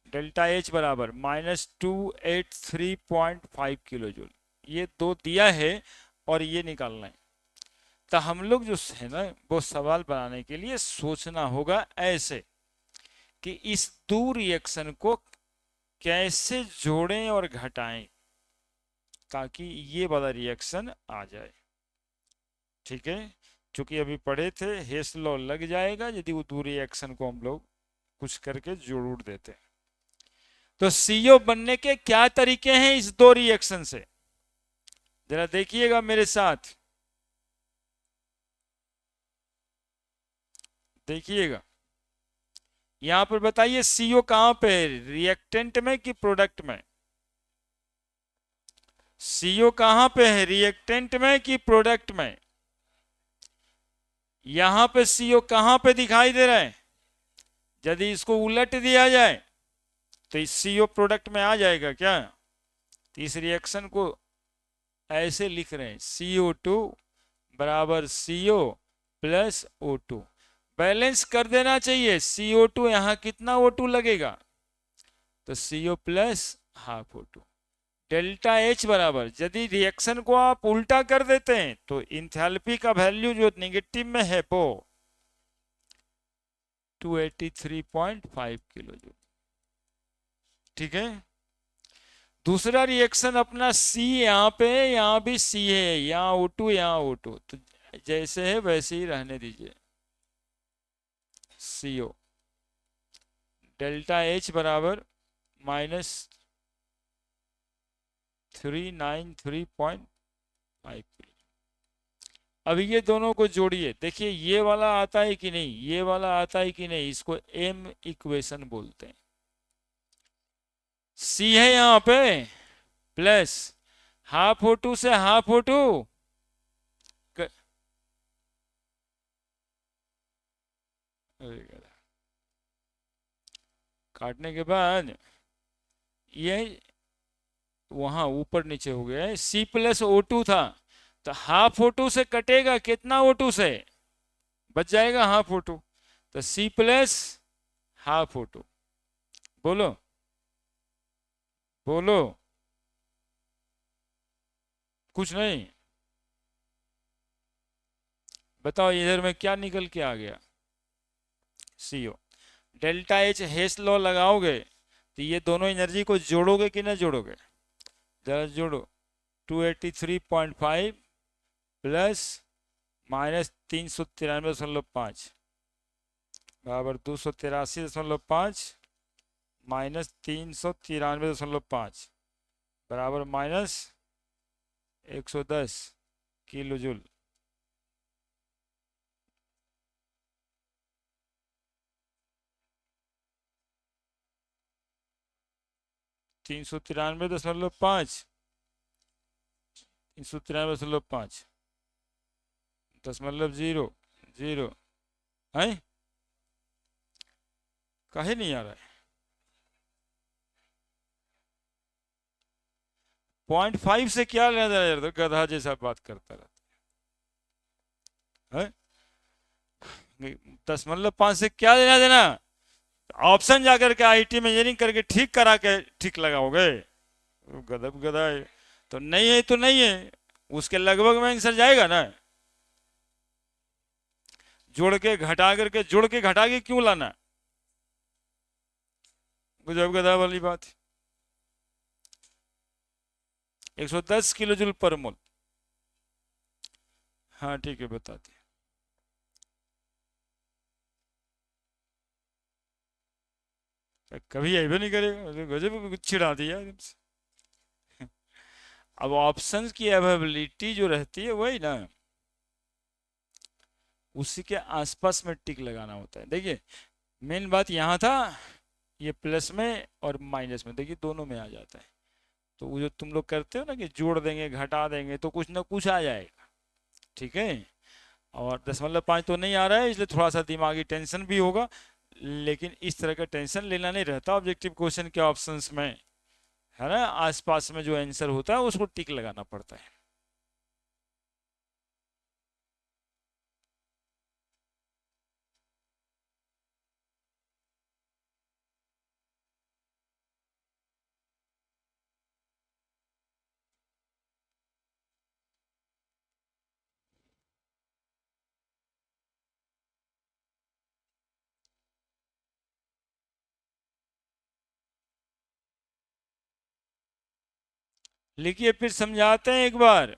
डेल्टा एच बराबर -283.5 किलो जूल, ये दो दिया है और ये निकालना है। तो हम लोग जो है ना वो सवाल बनाने के लिए सोचना होगा ऐसे कि इस दो रिएक्शन को कैसे जोड़ें और घटाएं ताकि ये वाला रिएक्शन आ जाए। ठीक है, क्योंकि अभी पढ़े थे हेस लॉ लग जाएगा यदि वो दो रिएक्शन को हम लोग कुछ करके जोड़ देते हैं। तो सीओ बनने के क्या तरीके हैं इस दो रिएक्शन से, जरा देखिएगा मेरे साथ, देखिएगा यहां पर बताइए सीओ कहां पे है, रिएक्टेंट में कि प्रोडक्ट में? सीओ कहां पे है, रिएक्टेंट में कि प्रोडक्ट में? यहां पे सीओ कहां पे दिखाई दे रहा है? यदि इसको उलट दिया जाए तो इस सीओ प्रोडक्ट में आ जाएगा क्या? तो इस रिएक्शन को ऐसे लिख रहे हैं CO2 बराबर CO प्लस O2, बैलेंस कर देना चाहिए। CO2 यहां कितना O2 लगेगा, तो CO plus half O2। Delta H बराबर, यदि रिएक्शन को आप उल्टा कर देते हैं तो इंथैल्पी का वैल्यू जो निगेटिव में है वो 283.5 किलो जूल। ठीक है, दूसरा रिएक्शन अपना C यहाँ पे, यहाँ भी C है, यहाँ O2 यहाँ O2, तो जैसे है वैसे ही रहने दीजिए। CO डेल्टा H बराबर -393.5 किलो। अब ये दोनों को जोड़िए, देखिए ये वाला आता है कि नहीं, ये वाला आता है कि नहीं, इसको M इक्वेशन बोलते हैं। C है यहाँ पे प्लस हाफ O2 से हाफ O2 काटने के बाद ये वहां ऊपर नीचे हो गया है। C प्लस O2 था तो हाफ O2 से कटेगा, कितना O2 से बच जाएगा, हाफ O2, तो C प्लस हाफ O2। बोलो बोलो, कुछ नहीं, बताओ इधर में क्या निकल के आ गया, CO। डेल्टा एच हेस लॉ लगाओगे तो ये दोनों एनर्जी को जोड़ोगे कि ना जोड़ोगे, जरा जोड़ो। 283.5 प्लस -393.5 बराबर 283.5 -393.5 बराबर -110 किलो जूल। तीन सौ 393.5 .0 है, कहे नहीं आ रहा है, 0.5 से क्या लेना देना यार, तो गधा जैसा बात करता रहता है। 10.5 से क्या लेना देना, ऑप्शन जाकर के आईटी में इंजीनियरिंग करके ठीक करा के ठीक लगाओगे, गधब गधा है। तो नहीं है तो नहीं है, उसके लगभग में आंसर जाएगा ना, जोड़ के घटा करके, जोड़ के घटा के क्यों लाना, गजब गधा वाली बात। 110 किलो जूल पर मोल। हाँ ठीक है, बताते कभी ऐसा नहीं करेगा, गजब छिड़ा दिया एकदम से। अब ऑप्शंस की अवेलेबिलिटी जो रहती है वही ना, उसी के आसपास में टिक लगाना होता है। देखिए मेन बात यहाँ था, ये प्लस में और माइनस में, देखिए दोनों में आ जाता है। तो वो जो तुम लोग करते हो ना कि जोड़ देंगे घटा देंगे तो कुछ ना कुछ आ जाएगा। ठीक है, और 10.5 तो नहीं आ रहा है इसलिए थोड़ा सा दिमागी टेंशन भी होगा, लेकिन इस तरह का टेंशन लेना नहीं रहता ऑब्जेक्टिव क्वेश्चन के ऑप्शंस में, है ना, आसपास में जो आंसर होता है उसको टिक लगाना पड़ता है। लिखिए फिर समझाते हैं एक बार।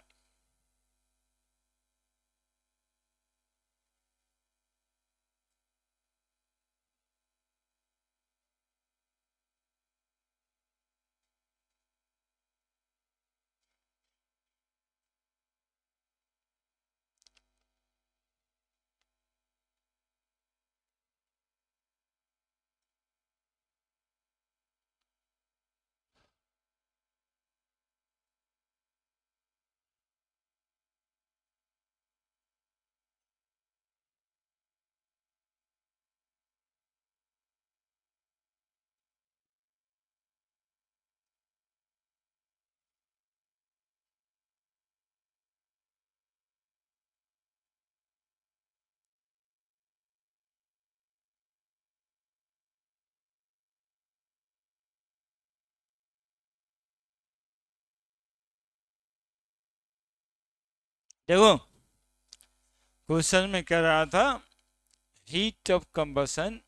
देखो क्वेश्चन में कह रहा था हीट ऑफ कंबसन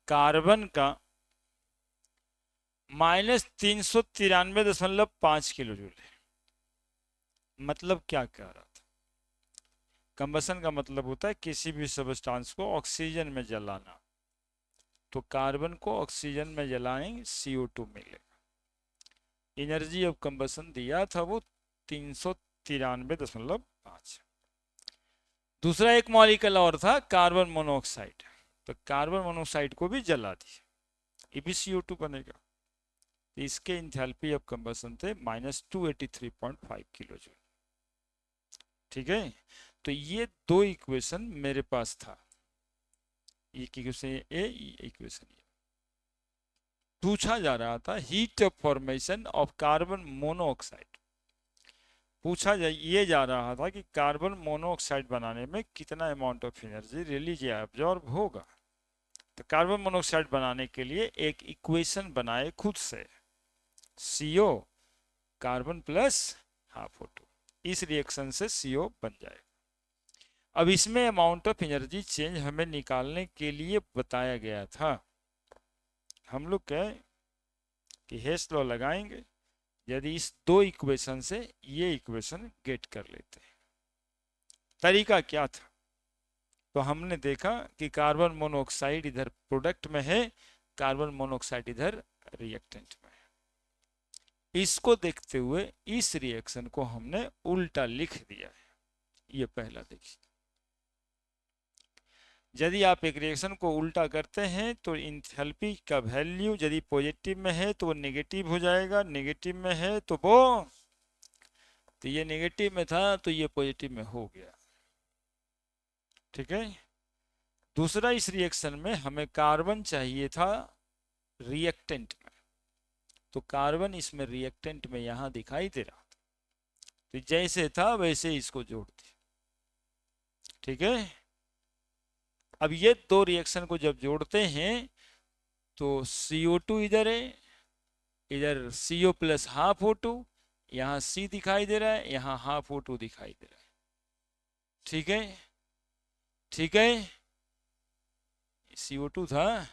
कार्बन का -393.5 किलो जूल है। मतलब क्या कह रहा था? कंबसन का मतलब होता है किसी भी सबस्टांस को ऑक्सीजन में जलाना, तो कार्बन को ऑक्सीजन में जलाएं CO2 मिलेगा। एनर्जी ऑफ कंबसन दिया था वो 393.5। दूसरा एक मॉलिक्यूल और था कार्बन मोनोऑक्साइड, तो कार्बन मोनोऑक्साइड को भी जला दिया, ये भी CO2 बनेगा। इसके इंथैल्पी ऑफ कंबसन थे -283.5 किलो जूल। ठीक है, तो ये दो इक्वेशन मेरे पास था, इक्वेशन ए, इक्वेशन ए। पूछा जा रहा था heat of formation of carbon monoxide, पूछा ये जा रहा था कि कार्बन मोनोऑक्साइड बनाने में कितना अमाउंट ऑफ एनर्जी रिलीज या एब्जॉर्ब होगा। तो कार्बन मोनोऑक्साइड बनाने के लिए एक इक्वेशन बनाए खुद से, CO carbon plus half O2, इस रिएक्शन से CO बन जाएगा। अब इसमें अमाउंट ऑफ एनर्जी चेंज हमें निकालने के लिए बताया गया था। हम लोग कहें कि हेस लॉ लगाएंगे यदि इस दो इक्वेशन से ये इक्वेशन गेट कर लेते हैं। तरीका क्या था? तो हमने देखा कि कार्बन मोनोऑक्साइड इधर प्रोडक्ट में है, कार्बन मोनोऑक्साइड इधर रिएक्टेंट में है। इसको देखते हुए इस रिएक्शन को हमने उल्टा लिख दिया है। ये पहला देखिए, यदि आप एक रिएक्शन को उल्टा करते हैं तो इंथैल्पी का वैल्यू यदि पॉजिटिव में है तो वो नेगेटिव हो जाएगा, नेगेटिव में है तो वो, तो ये नेगेटिव में था तो ये पॉजिटिव में हो गया। ठीक है, दूसरा इस रिएक्शन में हमें कार्बन चाहिए था रिएक्टेंट में, तो कार्बन इसमें रिएक्टेंट में यहां दिखाई दे रहा था, तो जैसे था वैसे इसको जोड़ दिया। ठीक है, अब ये दो रिएक्शन को जब जोड़ते हैं तो CO2 इधर है, इधर CO प्लस हाफ O2, यहाँ C दिखाई दे रहा है, यहाँ हाफ O2 दिखाई दे रहा है। ठीक है, ठीक है, CO2 था,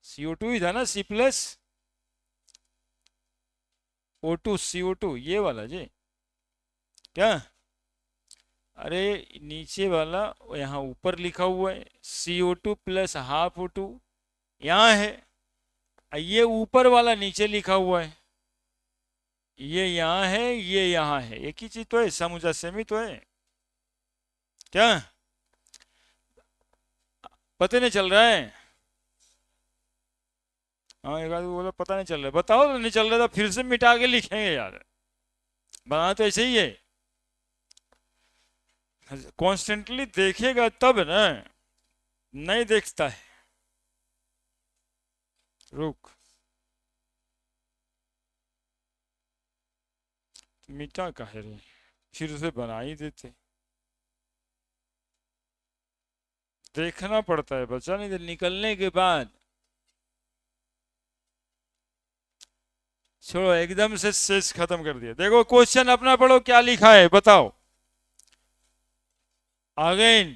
CO2 ही था ना, C प्लस O2 CO2 ये वाला जी, क्या? अरे नीचे वाला यहाँ ऊपर लिखा हुआ है CO2 प्लस हाफ O2 यहाँ है, ये ऊपर वाला नीचे लिखा हुआ है, ये यहाँ है ये यहाँ है, एक ही चीज तो है, समुजस्सेमी तो है। क्या पता नहीं चल रहा है? हाँ एक आदमी बोला पता नहीं चल रहा है, बताओ तो नहीं चल रहा था, फिर से मिटा के लिखेंगे यार, बना तो ऐसे ही है। कॉन्स्टेंटली देखेगा तब ना, नहीं देखता है। रुक, मिटा काहे रे, फिर से बना ही देते। देखना पड़ता है बच्चा, नहीं तो निकलने के बाद छोड़ो, एकदम से शेष खत्म कर दिया। देखो क्वेश्चन अपना पढ़ो, क्या लिखा है बताओ। अगेन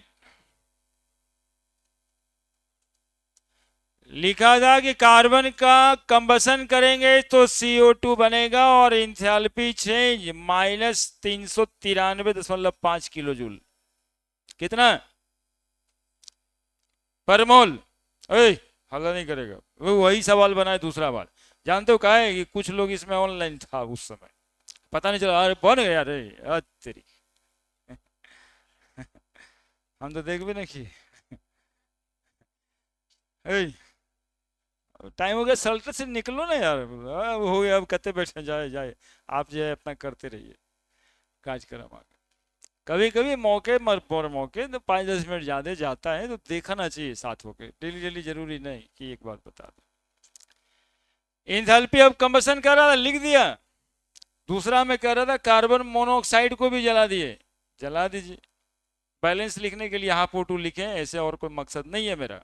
लिखा था कि कार्बन का कंबसन करेंगे तो CO2 बनेगा और इंथैल्पी चेंज -393.5 किलो जूल। कितना पर मोल? ओए, हल्ला नहीं करेगा। वो वही सवाल बना है, दूसरा बार। जानते हो क्या है कि कुछ लोग इसमें ऑनलाइन था उस समय, पता नहीं चला, अरे बन गया रे, तेरी। हम तो देख भी नहीं किए। टाइम हो गया, सल्टर से निकलो ना यार। हो गया, अब कते बैठे, जाए जाए। आप जो है अपना करते रहिए कार्यक्रम आगे। कभी कभी मौके मर पर मौके तो 5-10 मिनट ज्यादा जाता है तो देखना चाहिए साथ होके, डेली डेली जरूरी नहीं कि एक बार बता दो। इंथैल्पी ऑफ कंबशन कर रहा था, लिख दिया। दूसरा में कह रहा था कार्बन मोनोऑक्साइड को भी जला दिए, जला दीजिए। बैलेंस लिखने के लिए हाफ O2 लिखे, ऐसे और कोई मकसद नहीं है मेरा।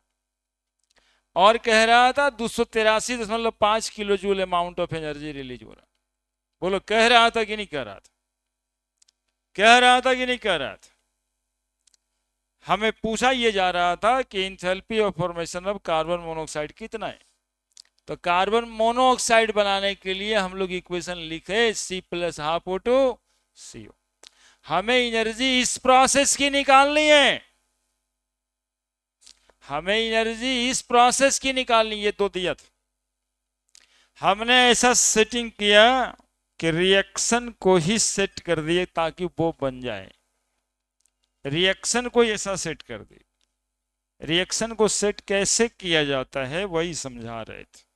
और कह रहा था 283.5 kilo joule amount of energy release हो रहा। बोलो, कह रहा था कि नहीं कह रहा था? कह रहा था कि नहीं कह रहा था? हमें पूछा ये जा रहा था कि enthalpy of formation of carbon monoxide कितना है। तो कार्बन मोनोऑक्साइड बनाने के लिए हम लोग इक्वेशन लिखे C+½ O2 CO। हमें एनर्जी इस प्रोसेस की निकालनी है, हमें एनर्जी इस प्रोसेस की निकालनी, ये दो दिया था। हमने ऐसा सेटिंग किया कि रिएक्शन को ही सेट कर दिए ताकि वो बन जाए। रिएक्शन को ऐसा सेट कर दिए। रिएक्शन को सेट कैसे किया जाता है वही समझा रहे थे।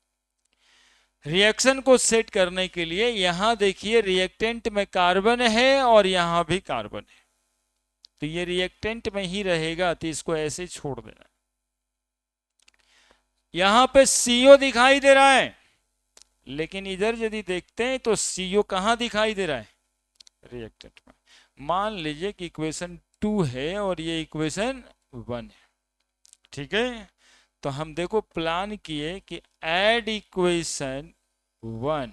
रिएक्शन को सेट करने के लिए यहां देखिए, रिएक्टेंट में कार्बन है और यहां भी कार्बन है, तो ये रिएक्टेंट में ही रहेगा, तो इसको ऐसे छोड़ देना। यहां पे CO दिखाई दे रहा है, लेकिन इधर यदि देखते हैं तो CO कहां दिखाई दे रहा है? रिएक्टेंट में। मान लीजिए कि इक्वेशन 2 है और ये इक्वेशन 1 है, ठीक है। तो हम देखो प्लान किए कि add equation 1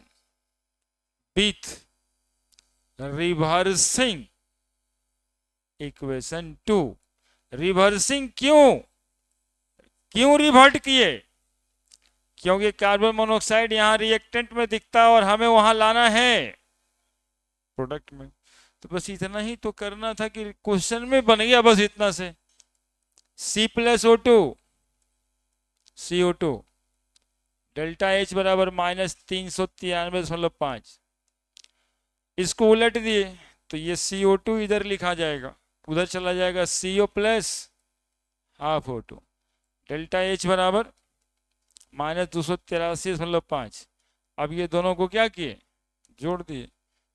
with reversing equation 2। Reversing क्यों? क्यों रिवर्ट किए? क्योंकि कार्बन मोनोऑक्साइड यहां रिएक्टेंट में दिखता है और हमें वहां लाना है प्रोडक्ट में। तो बस इतना ही तो करना था कि क्वेश्चन में बन गया, बस इतना से। C+O2 CO2 डेल्टा H बराबर -393.5। इसको उलट दिए तो ये CO2 इधर लिखा जाएगा, उधर चला जाएगा CO plus half O2। Delta H बराबर -283.5। अब ये दोनों को क्या किए, जोड़ दिए।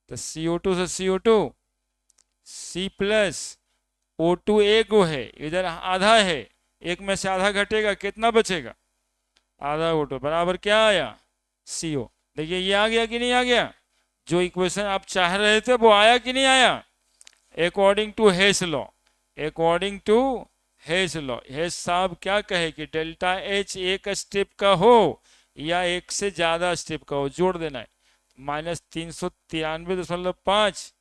तो CO2 से CO2, C प्लस O2 एक है, इधर आधा है, एक में से आधा घटेगा, कितना बचेगा? आधा O2 बराबर क्या आया? CO। देखिए ये आ गया कि नहीं आ गया? जो इक्वेशन आप चाह रहे थे वो आया कि नहीं आया? According to Hess law, according to Hess law, Hess साहब क्या कहे कि डेल्टा H एक स्टेप का हो या एक से ज्यादा स्टेप का हो, जोड़ देना है। -393.5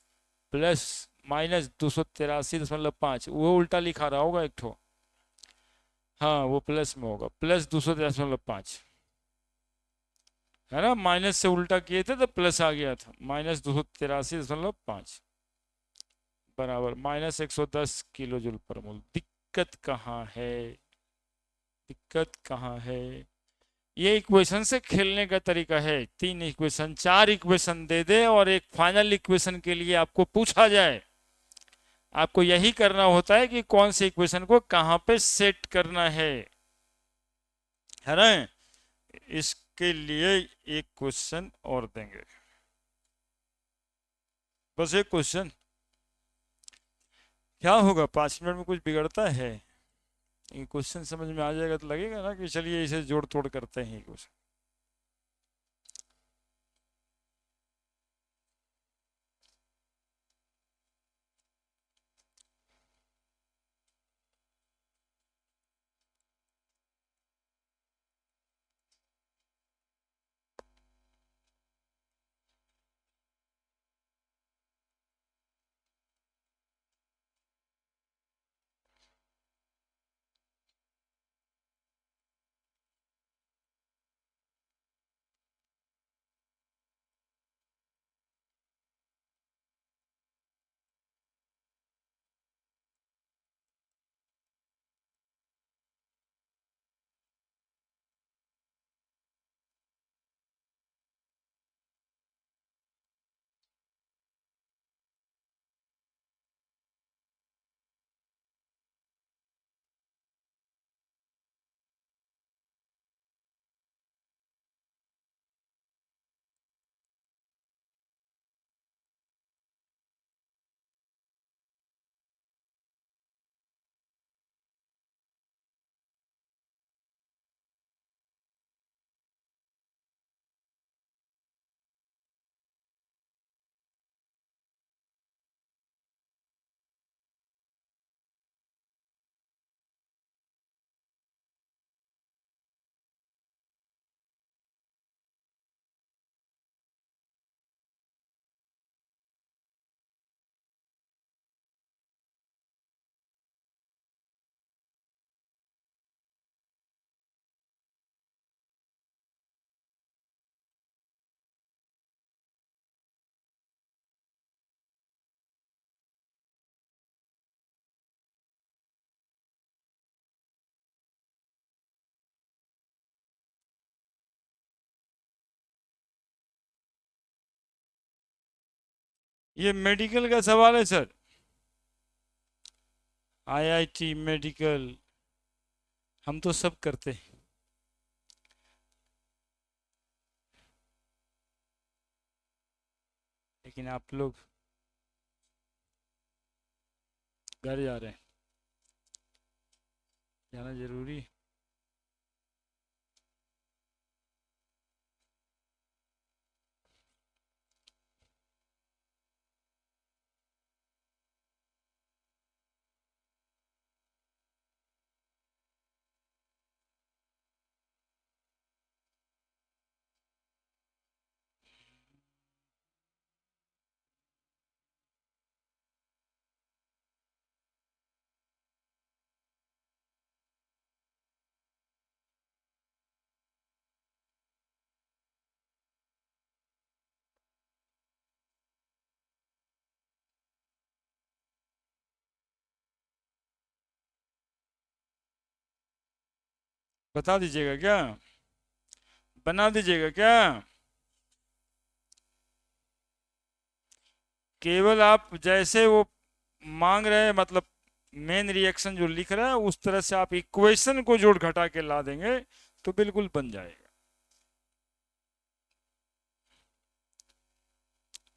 प्लस -283.5, वो उल्टा लिखा रहा होगा एक ठो, हाँ वो प्लस में होगा, +283.5 है ना। माइनस से उल्टा किए थे तो प्लस आ गया था, -283.5 बराबर -110 किलो जूल पर मोल। दिक्कत कहाँ है? दिक्कत कहाँ है? ये इक्वेशन से खेलने का तरीका है। 3 इक्वेशन 4 इक्वेशन दे दे और एक फाइनल इक्वेशन के लिए आपको पूछा जाए, आपको यही करना होता है कि कौन से इक्वेशन को कहां पे सेट करना है ना। इसके लिए एक क्वेश्चन और देंगे, बस एक क्वेश्चन। क्या होगा, 5 मिनट में कुछ बिगड़ता है? ये क्वेश्चन समझ में आ जाएगा तो लगेगा ना कि चलिए इसे जोड़ तोड़ करते हैं क्वेश्चन। ये मेडिकल का सवाल है सर। आईआईटी मेडिकल हम तो सब करते हैं, लेकिन आप लोग घर जा रहे हैं, जाना जरूरी है। बता दीजिएगा क्या, बना दीजिएगा क्या? केवल आप जैसे वो मांग रहे हैं, मतलब मेन रिएक्शन जो लिख रहा है उस तरह से आप इक्वेशन को जोड़ घटा के ला देंगे तो बिल्कुल बन जाएगा।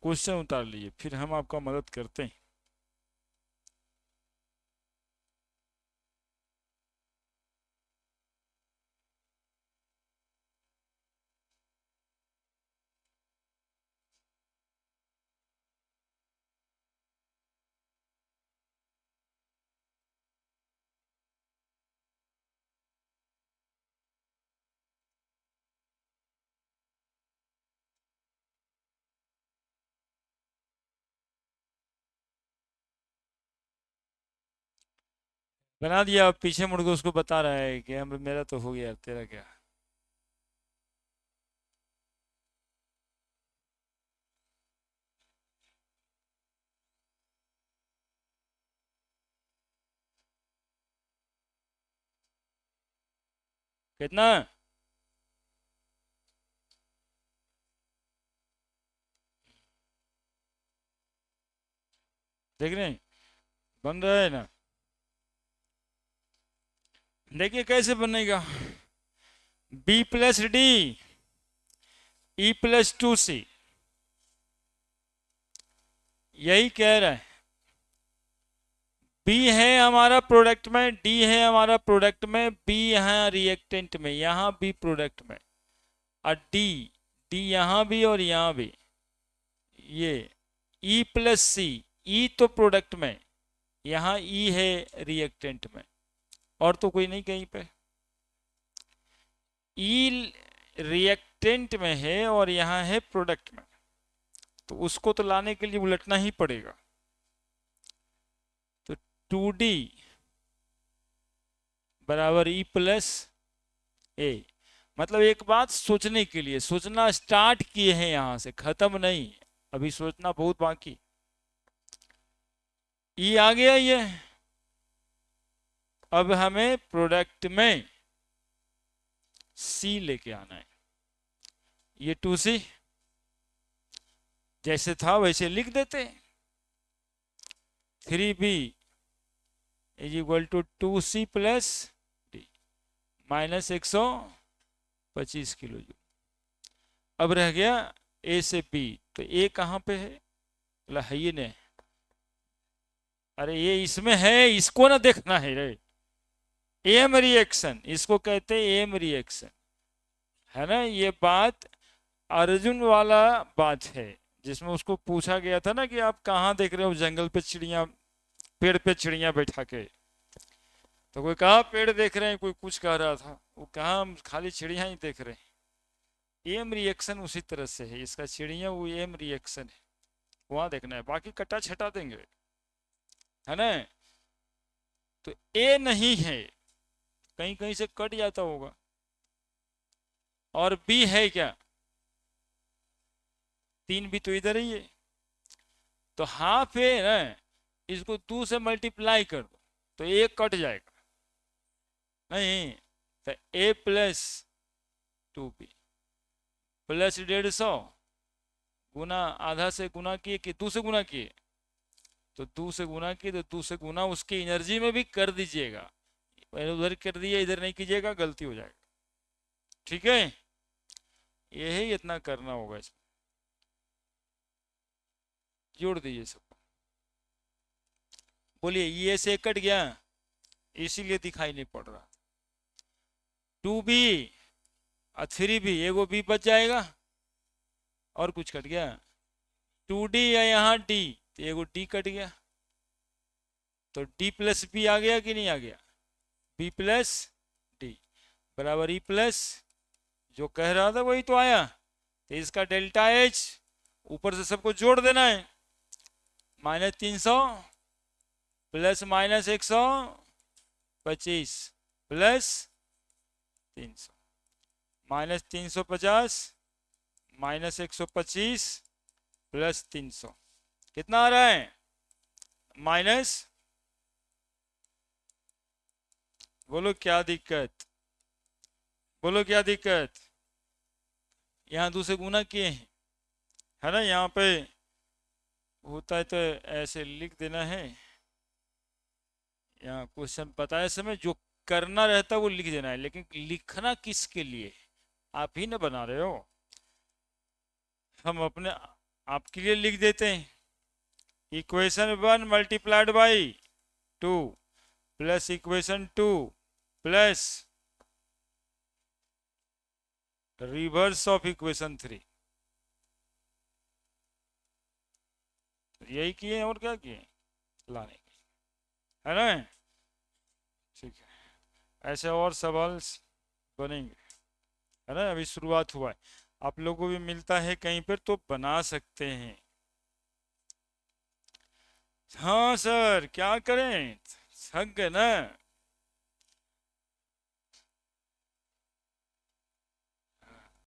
क्वेश्चन उतार लीजिए, फिर हम आपका मदद करते हैं। बना दिया, आप पीछे मुड़ के उसको बता रहा है कि हम मेरा तो हो गया, तेरा क्या? कितना? देख रहे हैं, बन रहा है ना? देखिए कैसे बनेगा। B plus D E plus 2c, यही कह रहा है। बी है हमारा प्रोडक्ट में, डी है हमारा प्रोडक्ट में, बी यहाँ रिएक्टेंट में, यहाँ बी प्रोडक्ट में, और डी, डी यहाँ भी और यहाँ भी। ये ई प्लस सी, ई तो प्रोडक्ट में, यहाँ ई है रिएक्टेंट में, और तो कोई नहीं कहीं पे। ई रिएक्टेंट में है और यहाँ है प्रोडक्ट में, तो उसको तो लाने के लिए उलटना ही पड़ेगा। तो 2d बराबर ई प्लस ए। मतलब एक बात सोचने के लिए, सोचना स्टार्ट किए हैं, यहां से खत्म नहीं, अभी सोचना बहुत बाकी। ई आ गया ये, अब हमें प्रोडक्ट में सी लेके आना है। ये 2c जैसे था वैसे लिख देते, 3b is equal to 2c plus D minus 125 kilo joule. अब रह गया ए से बी, तो ए कहाँ पे है? बोला है ये नहीं, अरे ये इसमें है, इसको ना देखना है रे। एम रिएक्शन, इसको कहते हैं एम रिएक्शन, है ना? ये बात अर्जुन वाला बात है, जिसमें उसको पूछा गया था ना कि आप कहाँ देख रहे हो जंगल पे चिड़िया, पेड़ पे चिड़िया बैठा के। तो कोई कहा पेड़ देख रहे हैं, कोई कुछ कह रहा था, वो कहा हम खाली चिड़िया ही देख रहे हैं। एम रिएक्शन उसी तरह से है, इसका चिड़िया वो एम रिएक्शन है, वहां देखना है, बाकी कटा छटा देंगे, है ना? तो ए नहीं है, कहीं कहीं से कट जाता होगा। और बी है क्या? 3 भी तो इधर ही है, तो हाफ है ना, इसको 2 से मल्टीप्लाई कर दो तो ए कट जाएगा, नहीं? तो ए प्लस 2b प्लस 150 गुना आधा से गुना किए कि 2 से गुना किए, तो 2 से गुना किए तो 2 से गुना उसकी एनर्जी में भी कर दीजिएगा, पहले उधर कर दिए इधर नहीं कीजिएगा, गलती हो जाएगा। ठीक है, यही इतना करना होगा, इसमें जोड़ दीजिए सब। बोलिए ये से कट गया इसीलिए दिखाई नहीं पड़ रहा। 2b और 3b, एगो b बच जाएगा और कुछ कट गया। 2d या यहाँ d, तो एगो d कट गया, तो d प्लस b आ गया कि नहीं आ गया, b प्लस d बराबर e प्लस, जो कह रहा था वही तो आया। तो इसका डेल्टा एच ऊपर से सबको जोड़ देना है, -300 प्लस -125 प्लस 300, -350 -125 प्लस 300, कितना आ रहा है, माइनस। बोलो क्या दिक्कत, बोलो क्या दिक्कत। यहाँ 2 से गुना किए हैं, है ना, यहाँ पे होता है तो ऐसे लिख देना है। यहाँ क्वेश्चन पता है समय जो करना रहता है वो लिख देना है, लेकिन लिखना किसके लिए, आप ही ना बना रहे हो, हम अपने आपके लिए लिख देते हैं। Equation 1 multiplied by 2 plus equation 2 plus reverse of equation 3, यही किए और क्या किए, लाने के, है ना। ठीक है, ऐसे और सवाल बनेंगे, है ना, अभी शुरुआत हुआ है, आप लोगों को भी मिलता है कहीं पर तो बना सकते हैं। हाँ सर क्या करें, थक गए ना।